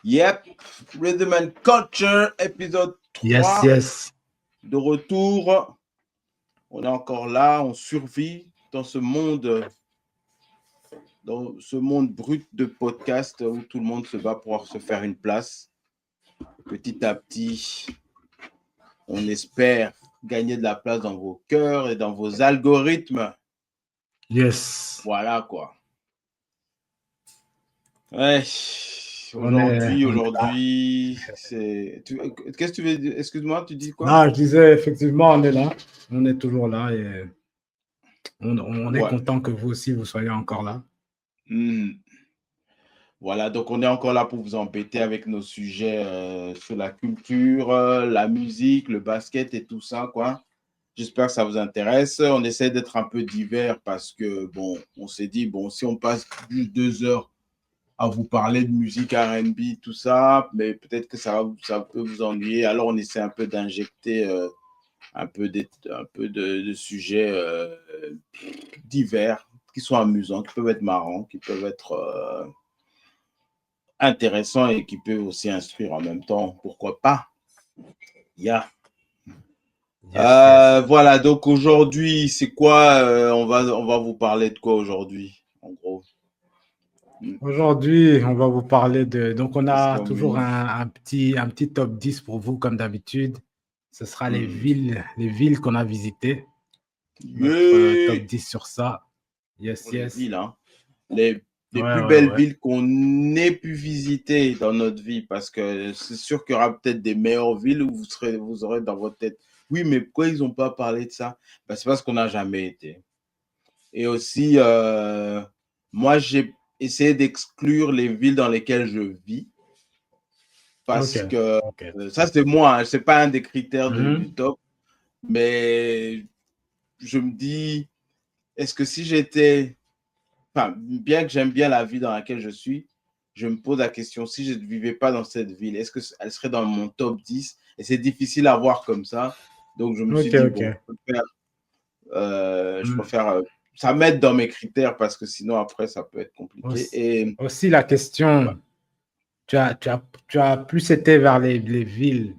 Yep, Rhythm and Culture, épisode Yes, 3, yes. de retour. On est encore là, on survit dans ce monde brut de podcast où tout le monde se bat pour se faire une place. Petit à petit, on espère gagner de la place dans vos cœurs et dans vos algorithmes. Yes. Voilà quoi. Ouais. On est Aujourd'hui, c'est. Qu'est-ce que tu veux dire? Excuse-moi, tu dis quoi? Non, je disais, effectivement, on est là. On est toujours là et on est Ouais. content que vous aussi, vous soyez encore là. Voilà, donc on est encore là pour vous embêter avec nos sujets sur la culture, la musique, le basket et tout ça, quoi. J'espère que ça vous intéresse. On essaie d'être un peu divers parce que, bon, on s'est dit, bon, si on passe juste 2 heures à vous parler de musique R&B, tout ça, mais peut-être que ça peut vous ennuyer. Alors, on essaie un peu d'injecter un peu de sujets divers qui sont amusants, qui peuvent être marrants, qui peuvent être intéressants et qui peuvent aussi instruire en même temps. Pourquoi pas? Yeah. Yes. Voilà, donc aujourd'hui, c'est quoi on va vous parler de quoi aujourd'hui, en gros? Aujourd'hui, on va vous parler de. Donc, on Qu'est-ce a qu'on toujours met? un petit top 10 pour vous, comme d'habitude. Ce sera les Hmm. villes qu'on a visitées. Notre top Yeah. 10 sur ça. Yes, Pour les yes. villes, hein. Les Ouais, plus ouais, belles ouais. villes qu'on ait pu visiter dans notre vie, parce que c'est sûr qu'il y aura peut-être des meilleures villes où vous aurez dans votre tête. Oui, mais pourquoi ils n'ont pas parlé de ça? Ben, c'est parce qu'on n'a jamais été. Et aussi, moi, j'ai essayé d'exclure les villes dans lesquelles je vis Ok. parce que Ok. ça, c'est moi, hein, c'est pas un des critères du Mhm. top, mais je me dis, est-ce que si j'étais, enfin, bien que j'aime bien la ville dans laquelle je suis, je me pose la question, si je ne vivais pas dans cette ville, est-ce qu'elle serait dans mon top 10? Et c'est difficile à voir comme ça. Donc, je me suis Ok, dit, ok. bon, je Mm. préfère ça m'aide dans mes critères parce que sinon, après, ça peut être compliqué. Aussi, Et aussi la ouais. question, tu as plus été vers les villes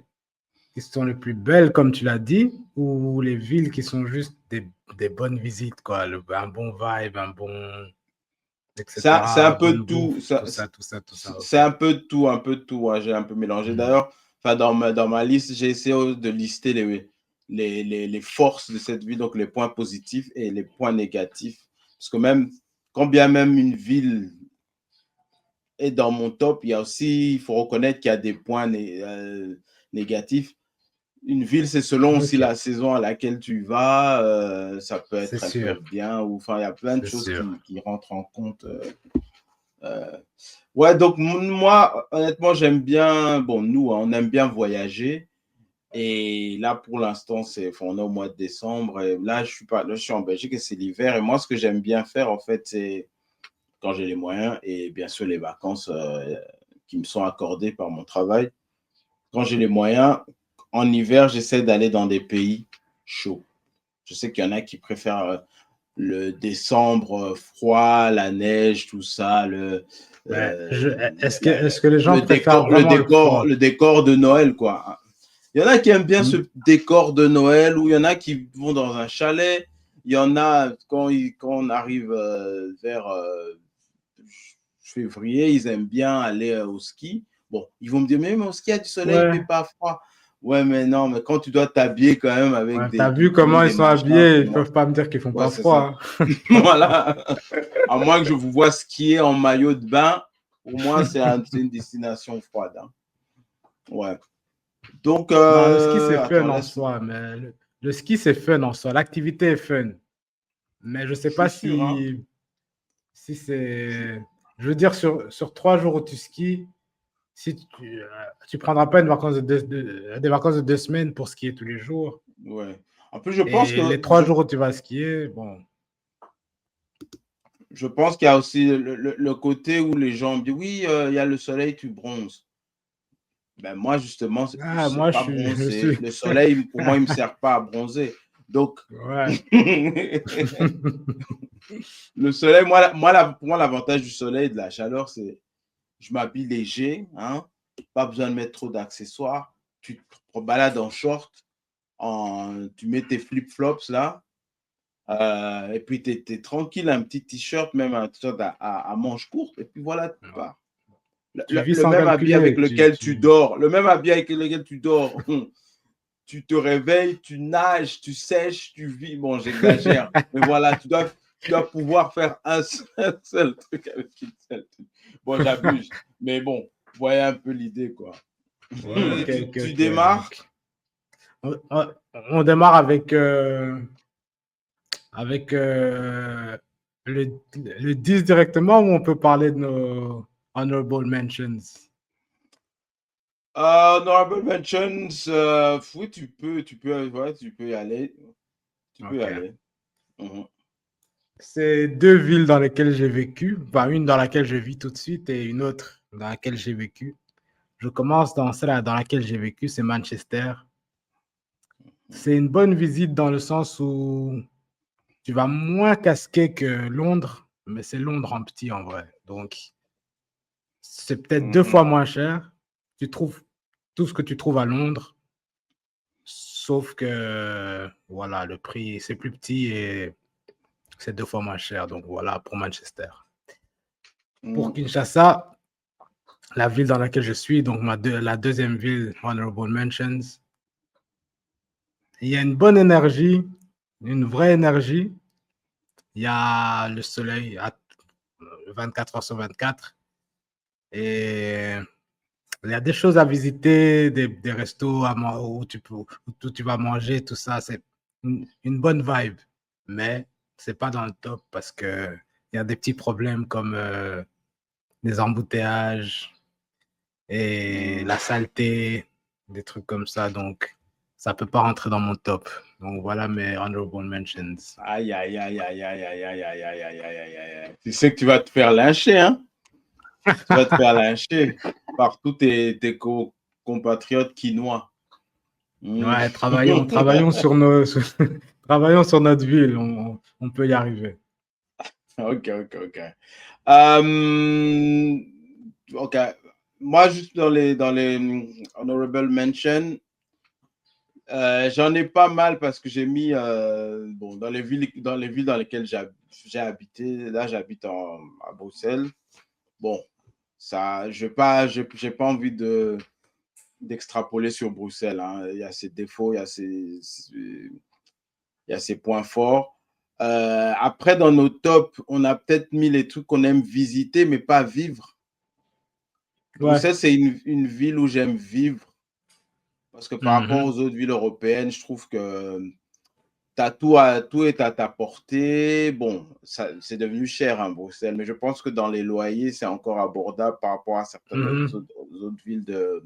qui sont les plus belles, comme tu l'as dit, ou les villes qui sont juste des bonnes visites, quoi, un bon vibe, un bon, C'est un etc., peu de bonne tout. bouffe, tout ça, tout ça, tout ça, C'est ok. un peu de tout, un peu de tout. Hein. J'ai un peu mélangé. Mm. D'ailleurs, dans ma liste, j'ai essayé de lister les forces de cette ville, donc les points positifs et les points négatifs. Parce que même, quand bien même une ville est dans mon top, il faut reconnaître qu'il y a des points négatifs. Une ville, c'est selon aussi Ok, la saison à laquelle tu vas. Ça peut c'est être, elle peut sûr, être bien. Ou, enfin, il y a plein de c'est choses sûr. qui rentrent en compte. Ouais, donc moi, honnêtement, j'aime bien. Bon, nous, hein, on aime bien voyager. Et là, pour l'instant, enfin, on est au mois de décembre. Et là, je suis en Belgique et c'est l'hiver. Et moi, ce que j'aime bien faire, en fait, c'est quand j'ai les moyens et bien sûr les vacances qui me sont accordées par mon travail. Quand j'ai les moyens, en hiver, j'essaie d'aller dans des pays chauds. Je sais qu'il y en a qui préfèrent le décembre froid, la neige, tout ça, Ouais. euh, Est-ce que les gens préfèrent le vraiment le décor, froid? le décor de Noël, quoi. Il y en a qui aiment bien ce Mm. décor de Noël, ou il y en a qui vont dans un chalet. Il y en a, quand on arrive vers février, ils aiment bien aller au ski. Bon, ils vont me dire, mais au ski, il y a du soleil, il ne fait Ouais, pas froid. Ouais, mais non, mais quand tu dois t'habiller quand même avec ouais. des T'as vu bikini, comment ils des sont machins, habillés? pour Ils moi, peuvent pas me dire qu'ils font ouais, pas c'est ça. froid. Voilà. À moins que je vous vois skier en maillot de bain, pour moi, c'est une destination froide. Hein. Ouais. Donc, Non, le ski, c'est attends, fun en laisse. soi, mais le ski, c'est fun en soi. L'activité est fun. Mais je sais Je pas suis sûr, hein. si c'est. Je veux dire, sur 3 jours où tu skis, si tu prendras pas des vacances de 2 semaines pour skier tous les jours. Ouais. En plus, je pense Et que les 3 jours où tu vas skier, bon. je pense qu'il y a aussi le côté où les gens me disent oui, il y a le soleil, tu bronzes. Ben moi, justement, Ah, c'est moi, pas je bronzer. suis. Le soleil, pour moi, il me sert pas à bronzer. Donc, Ouais. le soleil, pour moi, l'avantage du soleil et de la chaleur, c'est je m'habille léger, hein. pas besoin de mettre trop d'accessoires. Tu te balades en short, tu mets tes flip-flops là, et puis tu es tranquille, un petit t-shirt, même un t-shirt à manches courtes, et puis voilà, tu pars. Tu vis Le sans même habit avec calculer. lequel tu dors, le même habit avec lequel tu dors, tu te réveilles, tu nages, tu sèches, tu vis. Bon, j'exagère, mais voilà, tu dois pouvoir faire un seul truc avec une seule truc. Bon, j'abuse, mais bon, vous voyez un peu l'idée, quoi. Ouais, Tu ok. démarres? On démarre avec, le 10 directement ou on peut parler de nos honorable mentions? Honorable mentions, oui, ouais, tu peux y aller. Tu peux y Ok. aller. Mhm. C'est deux villes dans lesquelles j'ai vécu. Enfin, une dans laquelle je vis tout de suite et une autre dans laquelle j'ai vécu. Je commence dans celle dans laquelle j'ai vécu, c'est Manchester. C'est une bonne visite dans le sens où tu vas moins casquer que Londres, mais c'est Londres en petit en vrai. Donc, c'est peut-être deux Mhm. fois moins cher. Tu trouves tout ce que tu trouves à Londres, sauf que, voilà, le prix, c'est plus petit et c'est deux fois moins cher. Donc, voilà pour Manchester. Pour Mhm. Kinshasa, la ville dans laquelle je suis, donc la deuxième ville, Honorable Mentions, il y a une bonne énergie, une vraie énergie. Il y a le soleil à 24 heures sur 24 et il y a des choses à visiter, des restos où tu vas manger, tout ça. C'est une bonne vibe, mais c'est pas dans le top parce que il y a des petits problèmes comme des embouteillages et Mhm. la saleté, des trucs comme ça. Donc, ça peut pas rentrer dans mon top. Donc, voilà mes honorable mentions. Aïe, aïe, aïe, aïe, aïe, aïe, aïe, aïe, aïe, aïe, aïe, aïe, aïe. Tu sais que tu vas te faire lyncher, hein? Tu vas te faire lyncher par tous tes compatriotes quinois. Mm. Ouais, travaillons sur travaillons sur notre ville. On peut y arriver. Ok, ok, ok. Euh, ok. Moi, juste dans les honorable mentions, j'en ai pas mal parce que j'ai mis bon, dans les villes dans lesquelles j'ai habité. Là, j'habite à Bruxelles. Bon, ça, j'ai pas envie d'extrapoler sur Bruxelles, hein. Il y a ses défauts, il y a ses points forts. Après, dans nos tops, on a peut-être mis les trucs qu'on aime visiter, mais pas vivre. Ouais. Bruxelles, c'est une ville où j'aime vivre parce que par rapport Mhm. aux autres villes européennes, je trouve que tout est à ta portée. Bon, c'est devenu cher, hein, Bruxelles, mais je pense que dans les loyers, c'est encore abordable par rapport à certaines Mhm. autres villes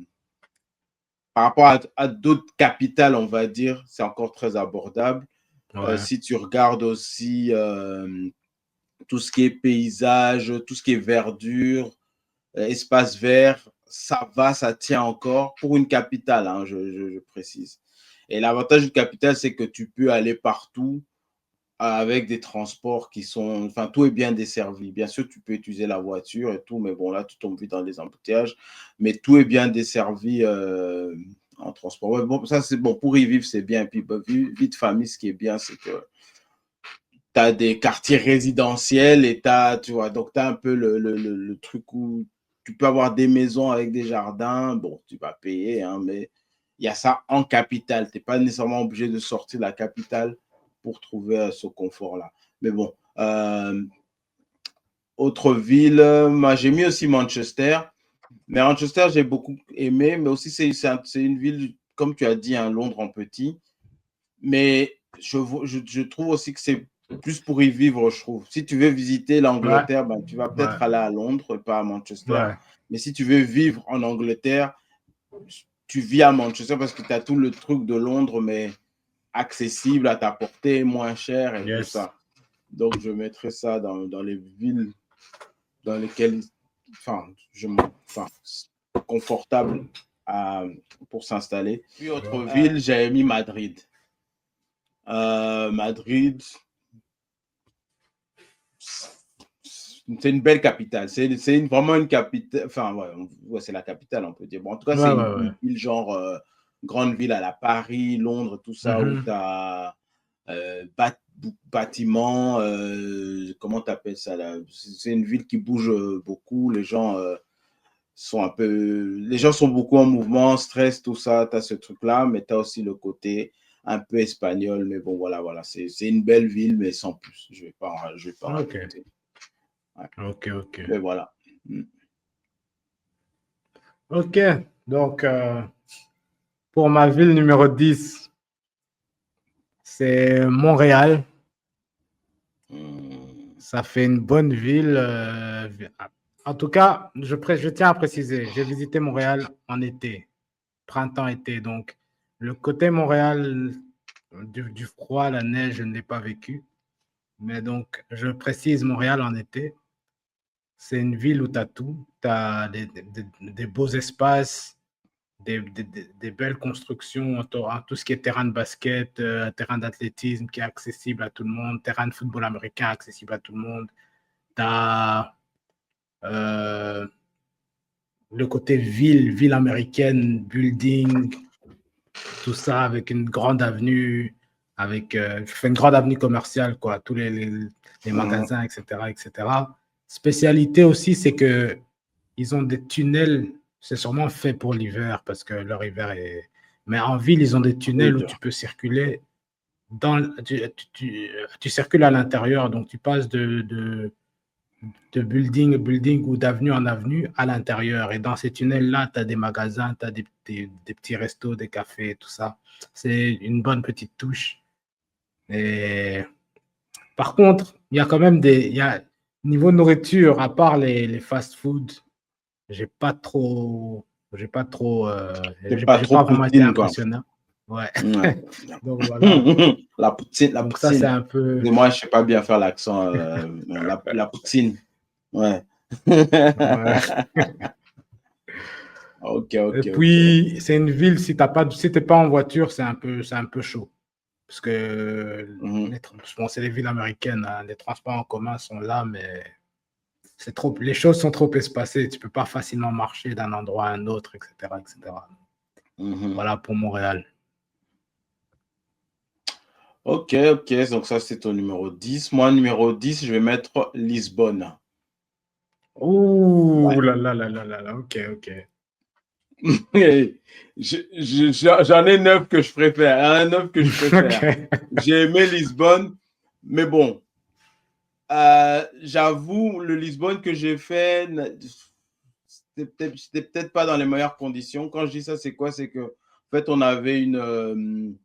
par rapport à d'autres capitales, on va dire, c'est encore très abordable. Ouais. Si tu regardes aussi tout ce qui est paysage, tout ce qui est verdure, espace vert, ça va, ça tient encore pour une capitale, hein, je précise. Et l'avantage d'une capitale, c'est que tu peux aller partout avec des transports qui sont, enfin, tout est bien desservi. Bien sûr, tu peux utiliser la voiture et tout, mais bon, là, tu tombes vite dans les embouteillages, mais tout est bien desservi en transport. Ouais, bon, ça, c'est bon, pour y vivre, c'est bien. Et puis, bah, vie de famille, ce qui est bien, c'est que tu as des quartiers résidentiels et tu vois, donc tu as un peu le truc où tu peux avoir des maisons avec des jardins. Bon, tu vas payer, hein, mais il y a ça en capitale. Tu n'es pas nécessairement obligé de sortir de la capitale pour trouver ce confort-là. Mais bon, autre ville, moi j'ai mis aussi Manchester. Mais Manchester, j'ai beaucoup aimé, mais aussi c'est une ville, comme tu as dit, un Londres en petit. Mais je trouve aussi que c'est plus pour y vivre, je trouve. Si tu veux visiter Ouais. l'Angleterre, ben, tu vas Ouais. peut-être aller à Londres et pas à Manchester. Ouais. Mais si tu veux vivre en Angleterre, tu vis à Manchester parce que tu as tout le truc de Londres, mais accessible à ta portée, moins cher et tout Yes. ça. Donc, je mettrai ça dans les villes dans lesquelles, enfin, enfin, confortable à, pour s'installer. Puis, autre ville, j'avais mis Madrid. Madrid, c'est une belle capitale. C'est vraiment une capitale. Enfin, ouais, c'est la capitale, on peut dire. Bon, en tout cas, Ouais, c'est ouais, ouais. une ville genre grande ville à la Paris, Londres, tout ça, où Mhm. tu as bâtiments. Comment tu appelles ça là? C'est une ville qui bouge beaucoup. Les gens sont un peu. Les gens sont beaucoup en mouvement, stress, tout ça. Tu as ce truc-là, mais tu as aussi le côté un peu espagnol. Mais bon, voilà. C'est une belle ville, mais sans plus. Je vais pas en Ok, rajouter. Ouais. ok. Mais voilà. Ok, donc pour ma ville numéro 10, c'est Montréal. Ça fait une bonne ville. En tout cas, je tiens à préciser, j'ai visité Montréal en été, printemps-été. Donc, le côté Montréal, du froid, la neige, je ne l'ai pas vécu. Mais donc, je précise Montréal en été. C'est une ville où tu as tout. Tu as des beaux espaces, des belles constructions, tout ce qui est terrain de basket, terrain d'athlétisme qui est accessible à tout le monde, terrain de football américain accessible à tout le monde. Tu as le côté ville américaine, building, tout ça avec une grande avenue, avec une grande avenue commerciale, quoi, tous les magasins, etc., etc. Spécialité aussi, c'est que ils ont des tunnels, c'est sûrement fait pour l'hiver parce que leur hiver est. Mais en ville, ils ont des tunnels où Rude. tu peux circuler. Tu circules à l'intérieur, donc tu passes de building ou d'avenue en avenue à l'intérieur. Et dans ces tunnels-là, tu as des magasins, tu as des petits restos, des cafés, tout ça. C'est une bonne petite touche. Et par contre, il y a quand même niveau nourriture, à part les fast-food, j'ai pas trop, C'est pas j'ai trop pas vraiment été poutine, quoi. impressionnant. Ouais. Ouais. Donc voilà. La poutine, la Donc ça, c'est poutine. un peu. Et moi, je sais pas bien faire l'accent. La poutine. Ouais. Ouais. Et Ok. puis, c'est une ville, si t'es pas en voiture, c'est un peu chaud. Parce que Mhm. bon, c'est les villes américaines, hein, les transports en commun sont là, mais les choses sont trop espacées. Tu peux pas facilement marcher d'un endroit à un autre, etc., etc. Mhm. Voilà pour Montréal. Ok. Donc ça, c'est ton numéro 10. Moi, numéro 10, je vais mettre Lisbonne. Ouh Ouais. là, ok. J'en ai 9 que je préfère. Un 9 que je préfère. Ok. J'ai aimé Lisbonne, mais bon, j'avoue, le Lisbonne que j'ai fait, c'était peut-être pas dans les meilleures conditions. Quand je dis ça, c'est quoi? C'est que, en fait, on avait une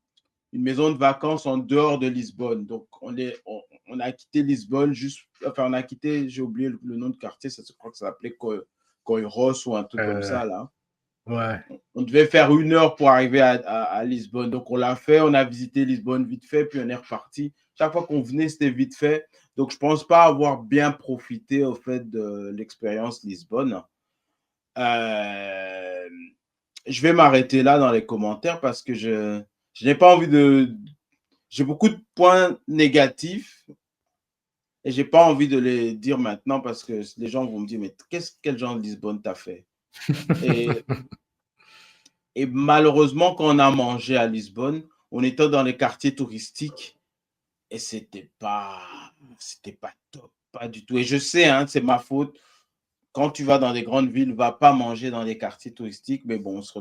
maison de vacances en dehors de Lisbonne. Donc, on a quitté Lisbonne enfin, on a quitté, j'ai oublié le nom de quartier, ça, je crois que ça s'appelait Coiros ou un truc comme Euh, ça, là. ouais. On devait faire 1 heure pour arriver à Lisbonne. Donc, on l'a fait, on a visité Lisbonne vite fait, puis on est reparti. Chaque fois qu'on venait, c'était vite fait. Donc, je ne pense pas avoir bien profité, au fait, de l'expérience Lisbonne. Euh, je vais m'arrêter là dans les commentaires parce que je n'ai pas envie de. J'ai beaucoup de points négatifs et je n'ai pas envie de les dire maintenant parce que les gens vont me dire, mais quel genre de Lisbonne t'as fait? Et Et malheureusement, quand on a mangé à Lisbonne, on était dans les quartiers touristiques et c'était pas top, pas du tout. Et je sais, hein, c'est ma faute. Quand tu vas dans des grandes villes, va pas manger dans des quartiers touristiques. Mais bon, on s'est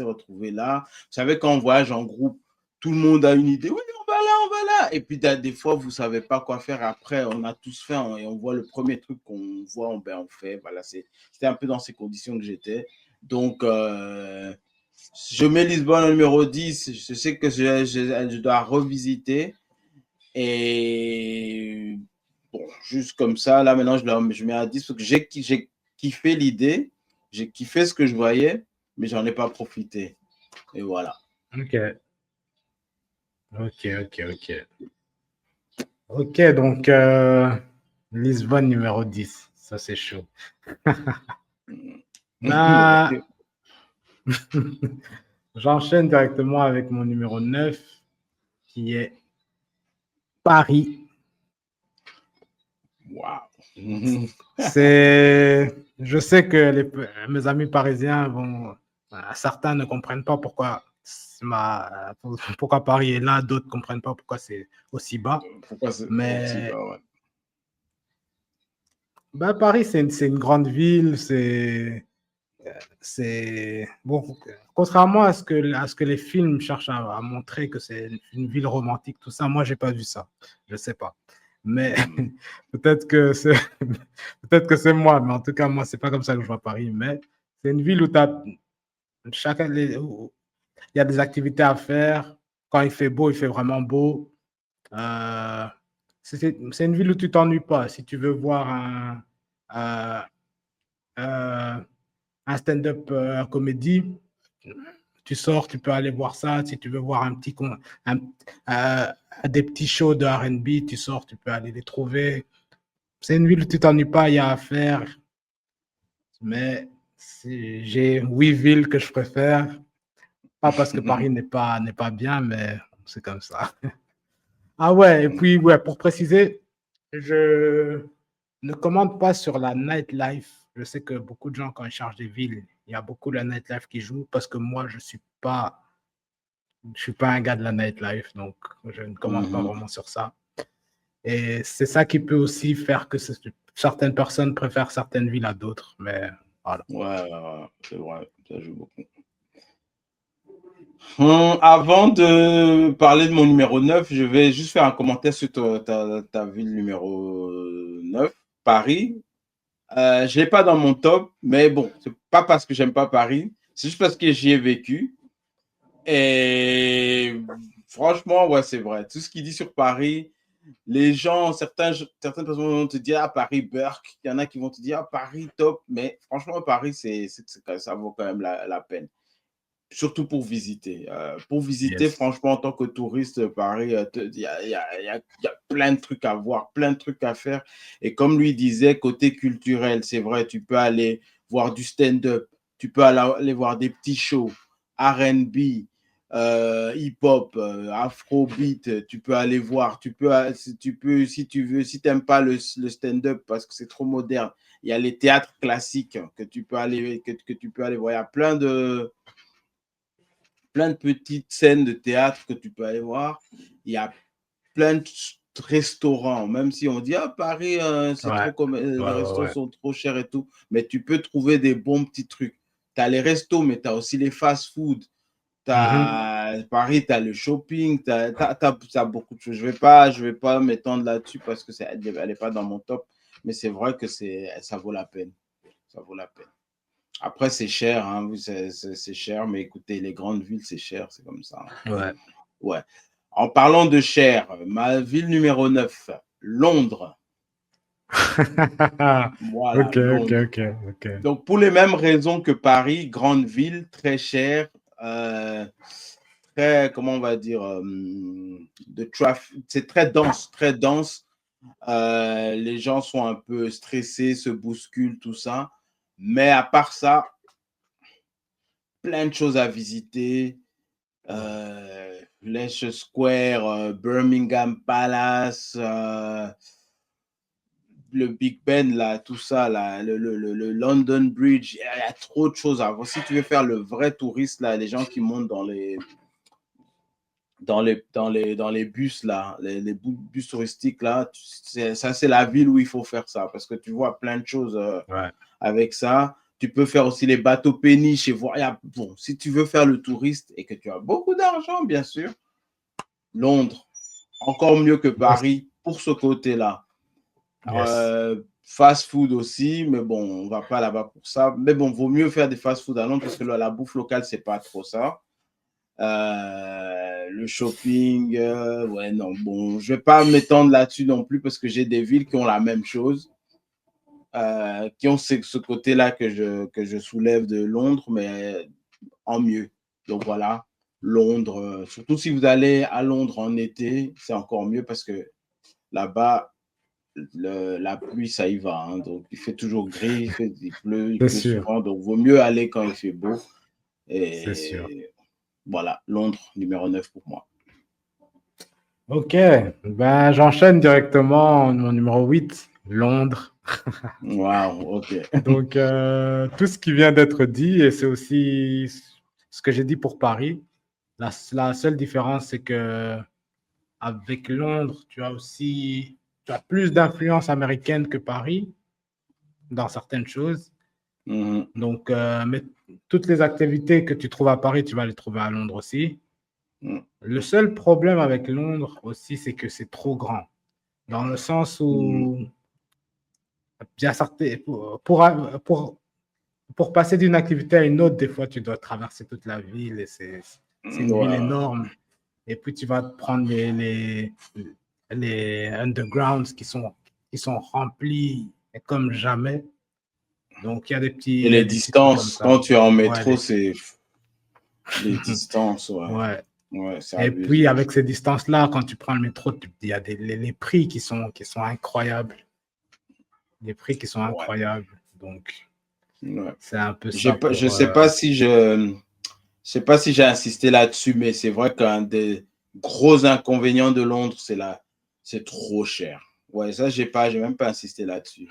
retrouvés là. Vous savez, quand on voyage en groupe, tout le monde a une idée. Oui, on va là. Et puis, des fois, vous savez pas quoi faire. Après, on a tous fait et on voit le premier truc qu'on voit, on fait. Voilà, c'était un peu dans ces conditions que j'étais. Donc, je mets Lisbonne au numéro 10. Je sais que je dois revisiter. Et bon, juste comme ça, là maintenant, je mets à 10 parce que j'ai kiffé l'idée. J'ai kiffé ce que je voyais, mais j'en ai pas profité. Et voilà. Ok. Ok. Ok, donc Lisbonne numéro 10. Ça, c'est chaud. Bah, j'enchaîne directement avec mon numéro 9, qui est Paris. Waouh. Je sais que mes amis parisiens certains ne comprennent pas pourquoi Paris est là, d'autres ne comprennent pas pourquoi c'est aussi bas. Pourquoi c'est aussi Mais bas, ouais. Paris, c'est une grande ville, bon, contrairement à ce que les films cherchent à montrer que c'est une ville romantique, tout ça, moi, j'ai pas vu ça. Je sais pas. Mais peut-être que c'est peut-être que c'est moi, mais en tout cas, moi, c'est pas comme ça que je vois Paris. Mais c'est une ville où où il y a des activités à faire. Quand il fait beau, il fait vraiment beau. Euh, c'est une ville où tu t'ennuies pas. Si tu veux voir euh, euh, un stand-up comédie, tu sors, tu peux aller voir ça. Si tu veux voir des petits shows de R&B, tu sors, tu peux aller les trouver. C'est une ville où tu t'ennuies pas, il y a à faire. Mais j'ai 8 villes que je préfère. Pas parce que Paris n'est pas bien, mais c'est comme ça. Ah ouais, et puis ouais, pour préciser, je ne commande pas sur la nightlife. Je sais que beaucoup de gens, quand ils chargent des villes, il y a beaucoup de la nightlife qui joue parce que moi, je suis pas un gars de la nightlife, donc je ne commande pas vraiment sur ça. Et c'est ça qui peut aussi faire que certaines personnes préfèrent certaines villes à d'autres, mais voilà. Ouais, c'est vrai, ça joue beaucoup. Avant de parler de mon numéro 9, je vais juste faire un commentaire sur ta ville numéro 9, Paris. Je l'ai pas dans mon top, mais bon, c'est pas parce que j'aime pas Paris, c'est juste parce que j'y ai vécu. Et franchement, ouais, c'est vrai. Tout ce qu'il dit sur Paris, les gens, certaines personnes vont te dire, ah, Paris, Burke. Il y en a qui vont te dire, ah, Paris, top. Mais franchement, Paris, ça vaut quand même la peine. Surtout pour visiter. Pour visiter, Yes. franchement, en tant que touriste, Paris, il y a plein de trucs à voir, plein de trucs à faire. Et comme lui disait, côté culturel, c'est vrai, tu peux aller voir du stand-up, tu peux aller voir des petits shows, R&B, hip-hop, afrobeat, tu peux aller voir, si tu veux, si tu n'aimes pas le stand-up parce que c'est trop moderne, il y a les théâtres classiques que tu peux aller voir. Il y a plein de petites scènes de théâtre que tu peux aller voir. Il y a plein de restaurants, même si on dit ah Paris c'est Ouais, trop comme ouais, les ouais, restaurants ouais. sont trop chers et tout, mais tu peux trouver des bons petits trucs. Tu as les restos, mais tu as aussi les fast-food. Paris, tu as le shopping, tu as beaucoup de choses. Je vais pas m'étendre là-dessus parce que elle n'est pas dans mon top, mais c'est vrai que ça vaut la peine. Ça vaut la peine. Après, c'est cher, hein, c'est cher, mais écoutez, les grandes villes, c'est cher, c'est comme ça. Ouais. Ouais. En parlant de cher, ma ville numéro 9, Londres. Voilà, Ok, ok, Londres. ok, ok. Donc, pour les mêmes raisons que Paris, grande ville, très chère, euh, très, comment on va dire, c'est très dense, très dense. Les gens sont un peu stressés, se bousculent, tout ça. Mais à part ça, plein de choses à visiter. Leicester Square, Birmingham Palace, le Big Ben, là, tout ça, là, le London Bridge, il y a trop de choses à voir. Si tu veux faire le vrai touriste, là, les gens qui montent dans les bus, là, les bus touristiques, là, ça, c'est la ville où il faut faire ça parce que tu vois plein de choses Ouais. avec ça. Tu peux faire aussi les bateaux péniches et voir. Bon, si tu veux faire le touriste et que tu as beaucoup d'argent, bien sûr, Londres, encore mieux que Yes. Paris pour ce côté-là. Yes. Fast food aussi, mais bon, on va pas là-bas pour ça. Mais bon, vaut mieux faire des fast food à Londres parce que la bouffe locale, c'est pas trop ça. Le shopping, ouais, non, bon, je vais pas m'étendre là-dessus non plus parce que j'ai des villes qui ont la même chose, qui ont ce côté-là que je soulève de Londres, mais en mieux. Donc voilà, Londres, surtout si vous allez à Londres en été, c'est encore mieux parce que là-bas, la pluie, ça y va. Hein. Donc il fait toujours gris, il C'est pleut sûr. souvent. Donc vaut mieux aller quand il fait beau. C'est sûr. Et voilà, Londres, numéro 9 pour moi. Ok, ben, j'enchaîne directement mon numéro 8. Londres. Waouh, ok. Donc, tout ce qui vient d'être dit, et c'est aussi ce que j'ai dit pour Paris. La seule différence, c'est que avec Londres, tu as plus d'influence américaine que Paris dans certaines choses. Mhm. Donc, mais toutes les activités que tu trouves à Paris, tu vas les trouver à Londres aussi. Mhm. Le seul problème avec Londres aussi, c'est que c'est trop grand. Dans le sens Mhm. où, bien certain, pour passer d'une activité à une autre, des fois, tu dois traverser toute la ville et c'est une ville Ouais. énorme. Et puis, tu vas prendre les undergrounds qui sont remplis comme jamais. Donc, Et il y a les des petits trucs comme distances, ça. quand tu es en Ouais, métro, c'est les distances, ouais. ouais. Ouais, c'est Et puis, abusé. avec ces distances-là, quand tu prends le métro, il y a les prix qui sont incroyables. Les prix qui sont Ouais. incroyables. Donc, Ouais. c'est un peu ça Je pour. sais pas si je sais pas si j'ai insisté là-dessus, mais c'est vrai qu'un des gros inconvénients de Londres, c'est trop cher. Ouais, ça, j'ai même pas insisté là-dessus.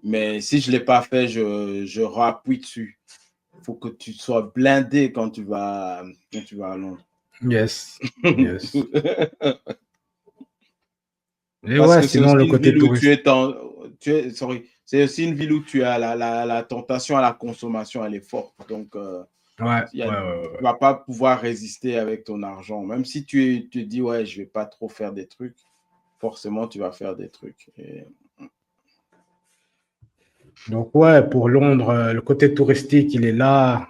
Mais si je l'ai pas fait, je rappuie dessus. Il faut que tu sois blindé quand tu vas à Londres. Yes. Yes. Et Parce ouais, que c'est sinon, aussi le une côté ville où touriste. sorry, c'est aussi une ville où tu as la tentation à la consommation, elle est forte. Donc, Ouais, tu ouais, ne ouais. vas pas pouvoir résister avec ton argent. Même si tu te dis, ouais, je ne vais pas trop faire des trucs, forcément, tu vas faire des trucs. Et... Donc, ouais, pour Londres, le côté touristique, il est là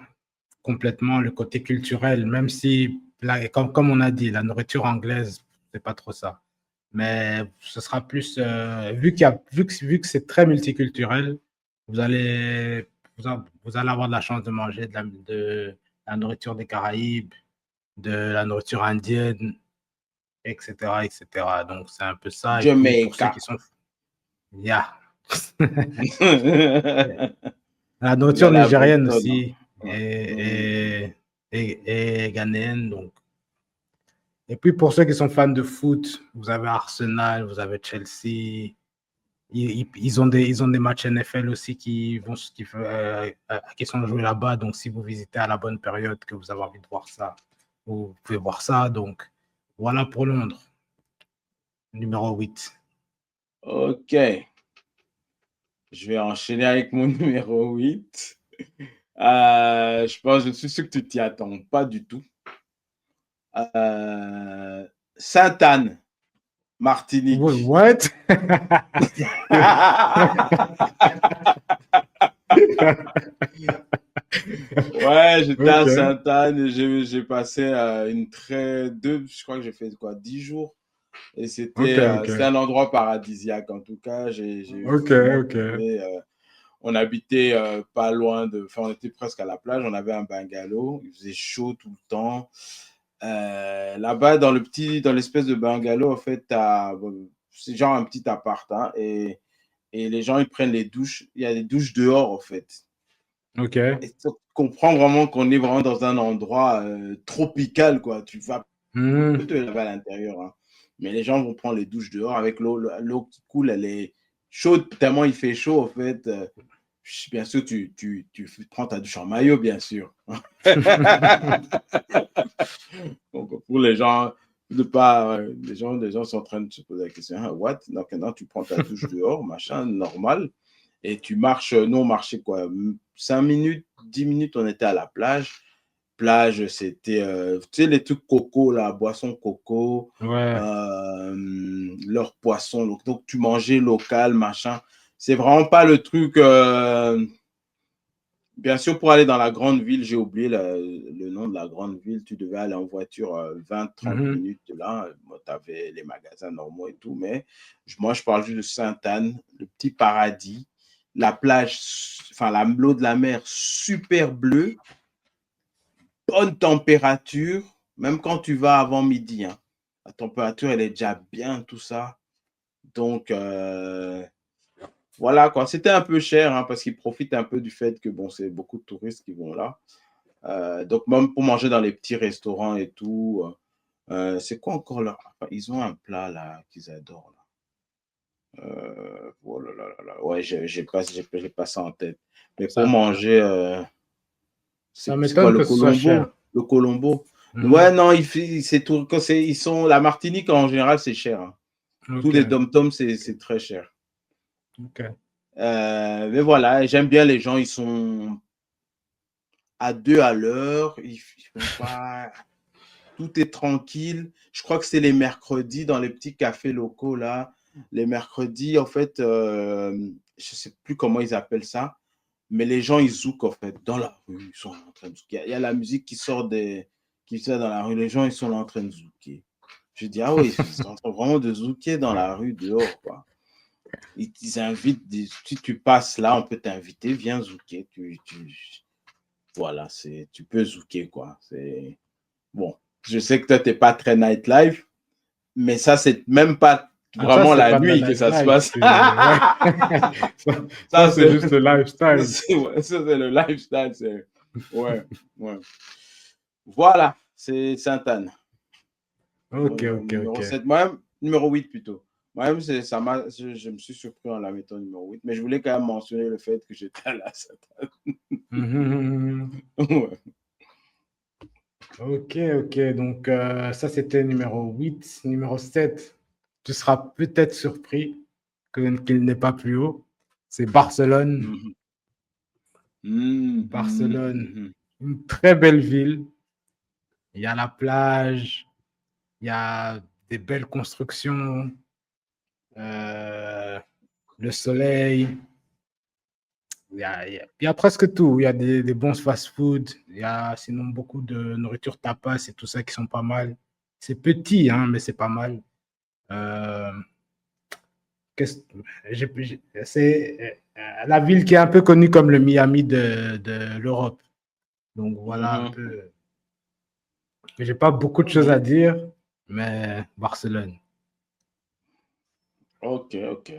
complètement. Le côté culturel, même si, là, comme on a dit, la nourriture anglaise, c'est pas trop ça. Mais ce sera plus, vu que c'est très multiculturel, vous allez, vous allez avoir de la chance de manger de la nourriture des Caraïbes, de la nourriture indienne, etc., etc. Donc, c'est un peu ça. Et puis, pour ceux qui Jamaica. sont, yeah. Il La y a nourriture la nigérienne bretonne. aussi Ouais. Mhm. et ghanéenne. Donc. Et puis pour ceux qui sont fans de foot, vous avez Arsenal, vous avez Chelsea. Ils ont des matchs NFL aussi qui sont joués là-bas. Donc si vous visitez à la bonne période, que vous avez envie de voir ça, vous pouvez voir ça. Donc voilà pour Londres, numéro 8. Ok. Je vais enchaîner avec mon numéro 8. Je pense, je suis sûr que tu t'y attends pas du tout. Sainte-Anne, Martinique. What? Ouais, j'étais à Ok, Sainte-Anne et j'ai passé je crois que j'ai fait quoi, 10 jours. Et ok, ok, c'était un endroit paradisiaque. En tout cas, j'ai ok, vraiment ok. trouvé. On habitait pas loin enfin, on était presque à la plage. On avait un bungalow. Il faisait chaud tout le temps. Là-bas, dans l'espèce de bungalow, en fait, c'est genre un petit appart, hein, et les gens, ils prennent les douches. Il y a des douches dehors, en fait. Ok. Et tu comprends vraiment qu'on est vraiment dans un endroit tropical, quoi. Tu vas peut Hmm. te laver à l'intérieur, hein. Mais les gens vont prendre les douches dehors avec l'eau qui coule, elle est chaude, tellement il fait chaud, en fait. Bien sûr, tu prends ta douche en maillot, bien sûr. Donc, pour les gens, de pas, les gens sont en train de se poser la question, ah, what? Donc, maintenant, tu prends ta douche dehors, machin, normal, et tu marches, nous, on marchait quoi, 5 minutes, 10 minutes, on était à la plage. Plage, c'était, tu sais, les trucs coco, la boisson coco, Ouais. leur poisson. Donc, tu mangeais local, machin. C'est vraiment pas le truc. Bien sûr, pour aller dans la grande ville, j'ai oublié le nom de la grande ville. Tu devais aller en voiture 20-30 Mhm. minutes de là. Bon, tu avais les magasins normaux et tout. Mais moi, je parle juste de Sainte-Anne, le petit paradis. La plage, enfin, l'eau de la mer super bleue, bonne température, même quand tu vas avant midi, hein. La température, elle est déjà bien, tout ça. Donc, voilà quoi. C'était un peu cher, hein, parce qu'ils profitent un peu du fait que, bon, c'est beaucoup de touristes qui vont là. Donc, même pour manger dans les petits restaurants et tout, c'est quoi encore leur... Enfin, ils ont un plat là qu'ils adorent. Là. Oh là là là là. Ouais, j'ai pas ça en tête. Mais pour Ça, manger, ça c'est quoi m'étonne le que ce soit cher. colombo? Le colombo. Ouais, Mhm. non, c'est tout. Ils sont, la Martinique, en général, c'est cher, hein. Tous Ok, les dom-toms, c'est très cher. ok. Mais voilà, j'aime bien les gens, ils sont à 2 à l'heure. Ils font pas. Tout est tranquille. Je crois que c'est les mercredis dans les petits cafés locaux, là. Les mercredis, en fait, je sais plus comment ils appellent ça, mais les gens, ils zoukent, en fait, dans la rue. Ils sont en train de zouker. Il y a la musique qui sort dans la rue. Les gens, ils sont là en train de zouker. Je dis, ah oui, ils sont en train vraiment de zouker dans la rue, dehors, quoi. Ils invitent, si tu passes là, on peut t'inviter, viens zouker. Voilà, tu peux zouker, quoi. Bon, je sais que toi, tu n'es pas très nightlife, mais ça, c'est même pas Ah, ça, vraiment c'est la pas de la nuit que ça se nightlife. passe. Ouais. Ça, Ça, c'est c'est juste le lifestyle. ouais, ça, c'est le lifestyle. Ouais, ouais. Voilà, c'est Sainte-Anne. Ok, ok, ok. Numéro 7. Moi-même, numéro 8 plutôt. Moi-même, je me suis surpris en la mettant numéro 8, mais je voulais quand même mentionner le fait que j'étais à la Sainte-Anne. Mhm. Ouais. Ok, ok. Donc, ça, c'était numéro 8. Numéro 7. Tu seras peut-être surpris qu'il n'est pas plus haut. C'est Barcelone. Mhm. Mhm. Barcelone, Mhm. une très belle ville. Il y a la plage, il y a des belles constructions, euh, le soleil. Il y a presque tout. Il y a des bons fast-food. Il y a sinon beaucoup de nourriture tapas et tout ça qui sont pas mal. C'est petit, hein, mais c'est pas mal. Euh, qu'est-ce- c'est la ville qui est un peu connue comme le Miami de l'Europe. Donc voilà un Mhm. peu. J'ai pas beaucoup de choses à dire, mais Barcelone. Ok, ok.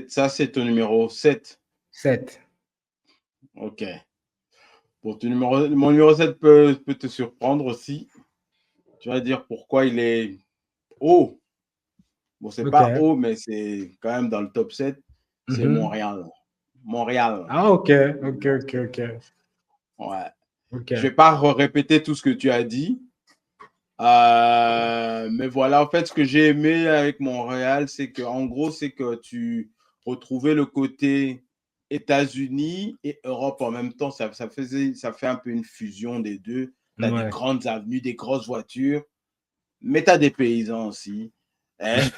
Ça, c'est ton numéro 7. 7. Ok. Bon, mon numéro 7 peut te surprendre aussi. Tu vas dire pourquoi il est haut. Bon, c'est Ok. pas haut, mais c'est quand même dans le top 7. C'est Mhm. Montréal. Montréal. Ah, ok, ok, ok, ok. Ouais. Ok. Je vais pas répéter tout ce que tu as dit. Mais voilà, en fait, ce que j'ai aimé avec Montréal, c'est que, en gros, c'est que tu retrouvais le côté États-Unis et Europe en même temps. Ça fait un peu une fusion des deux. Tu as des Ouais. grandes avenues, des grosses voitures, mais tu as des paysans aussi. Hein?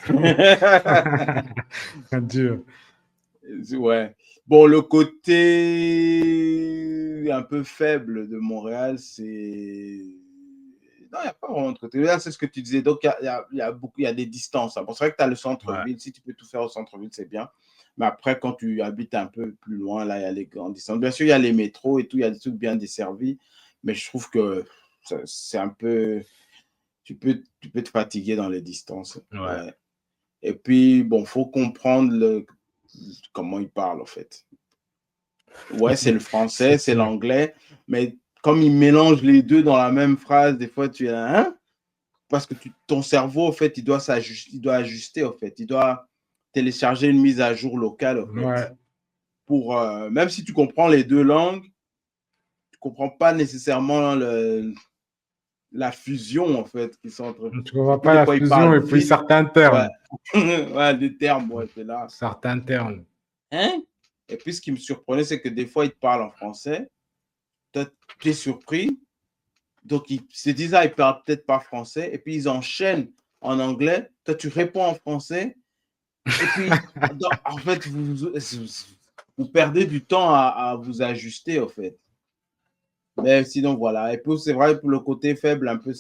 Dur. Ouais. Bon, le côté un peu faible de Montréal, c'est. Non, il n'y a pas vraiment de côté. Là, c'est ce que tu disais. Donc, il y a beaucoup, il y a des distances. Bon, c'est vrai que tu as le Ouais. centre-ville. Si tu peux tout faire au centre-ville, c'est bien. Mais après, quand tu habites un peu plus loin, là, il y a les grandes distances. Bien sûr, il y a les métros et tout, il y a des trucs bien desservis. Mais je trouve que c'est un peu. Tu peux te fatiguer dans les distances. Ouais. Ouais. Et puis, bon, il faut comprendre comment ils parlent, en fait. Ouais, c'est le français, C'est c'est sûr. l'anglais, mais comme ils mélangent les deux dans la même phrase, des fois, tu es là, hein? Parce que ton cerveau, en fait, il doit ajuster, en fait. Il doit télécharger une mise à jour locale, en fait. Ouais. Même si tu comprends les deux langues, tu comprends pas nécessairement la fusion, en fait, qui sont entre. Tu ne vois Surtout pas des la fois, ils fusion parlent et puis vite. certains Ouais. termes. Ouais, des termes, ouais, c'est là. Certains termes. Hein? Et puis, ce qui me surprenait, c'est que des fois, ils te parlent en français. Toi, tu es surpris. Donc, ils se disent, ah, ils parlent peut-être pas français. Et puis, ils enchaînent en anglais. Toi, tu réponds en français. Et puis, en fait, vous perdez du temps à vous ajuster, en fait. Mais sinon, voilà. Et puis, c'est vrai, pour le côté faible, un peu,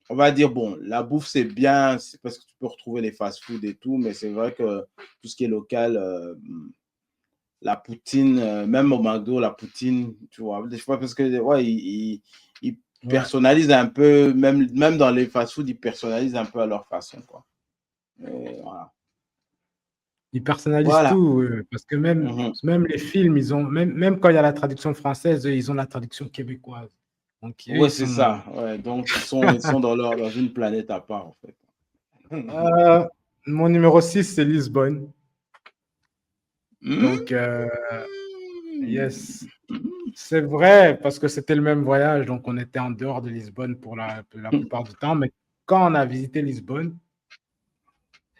on va dire, bon, la bouffe, c'est bien, c'est parce que tu peux retrouver les fast-food et tout, mais c'est vrai que tout ce qui est local, la poutine, même au McDo, la poutine, tu vois, des fois, parce que, ouais, ils Ouais. personnalisent un peu, même dans les fast-food, ils personnalisent un peu à leur façon, quoi. Et voilà. Ils personnalisent Voilà. tout, parce que Mhm. même les films, même quand il y a la traduction française, eux, ils ont la traduction québécoise. Donc, eux, Ouais, ils c'est sont. ça. Ouais, donc, ils sont dans une planète à part, en fait. Euh, Mon numéro 6, c'est Lisbonne. Hmm? Donc, yes. C'est vrai, parce que c'était le même voyage, donc on était en dehors de Lisbonne pour la plupart du temps. Mais quand on a visité Lisbonne,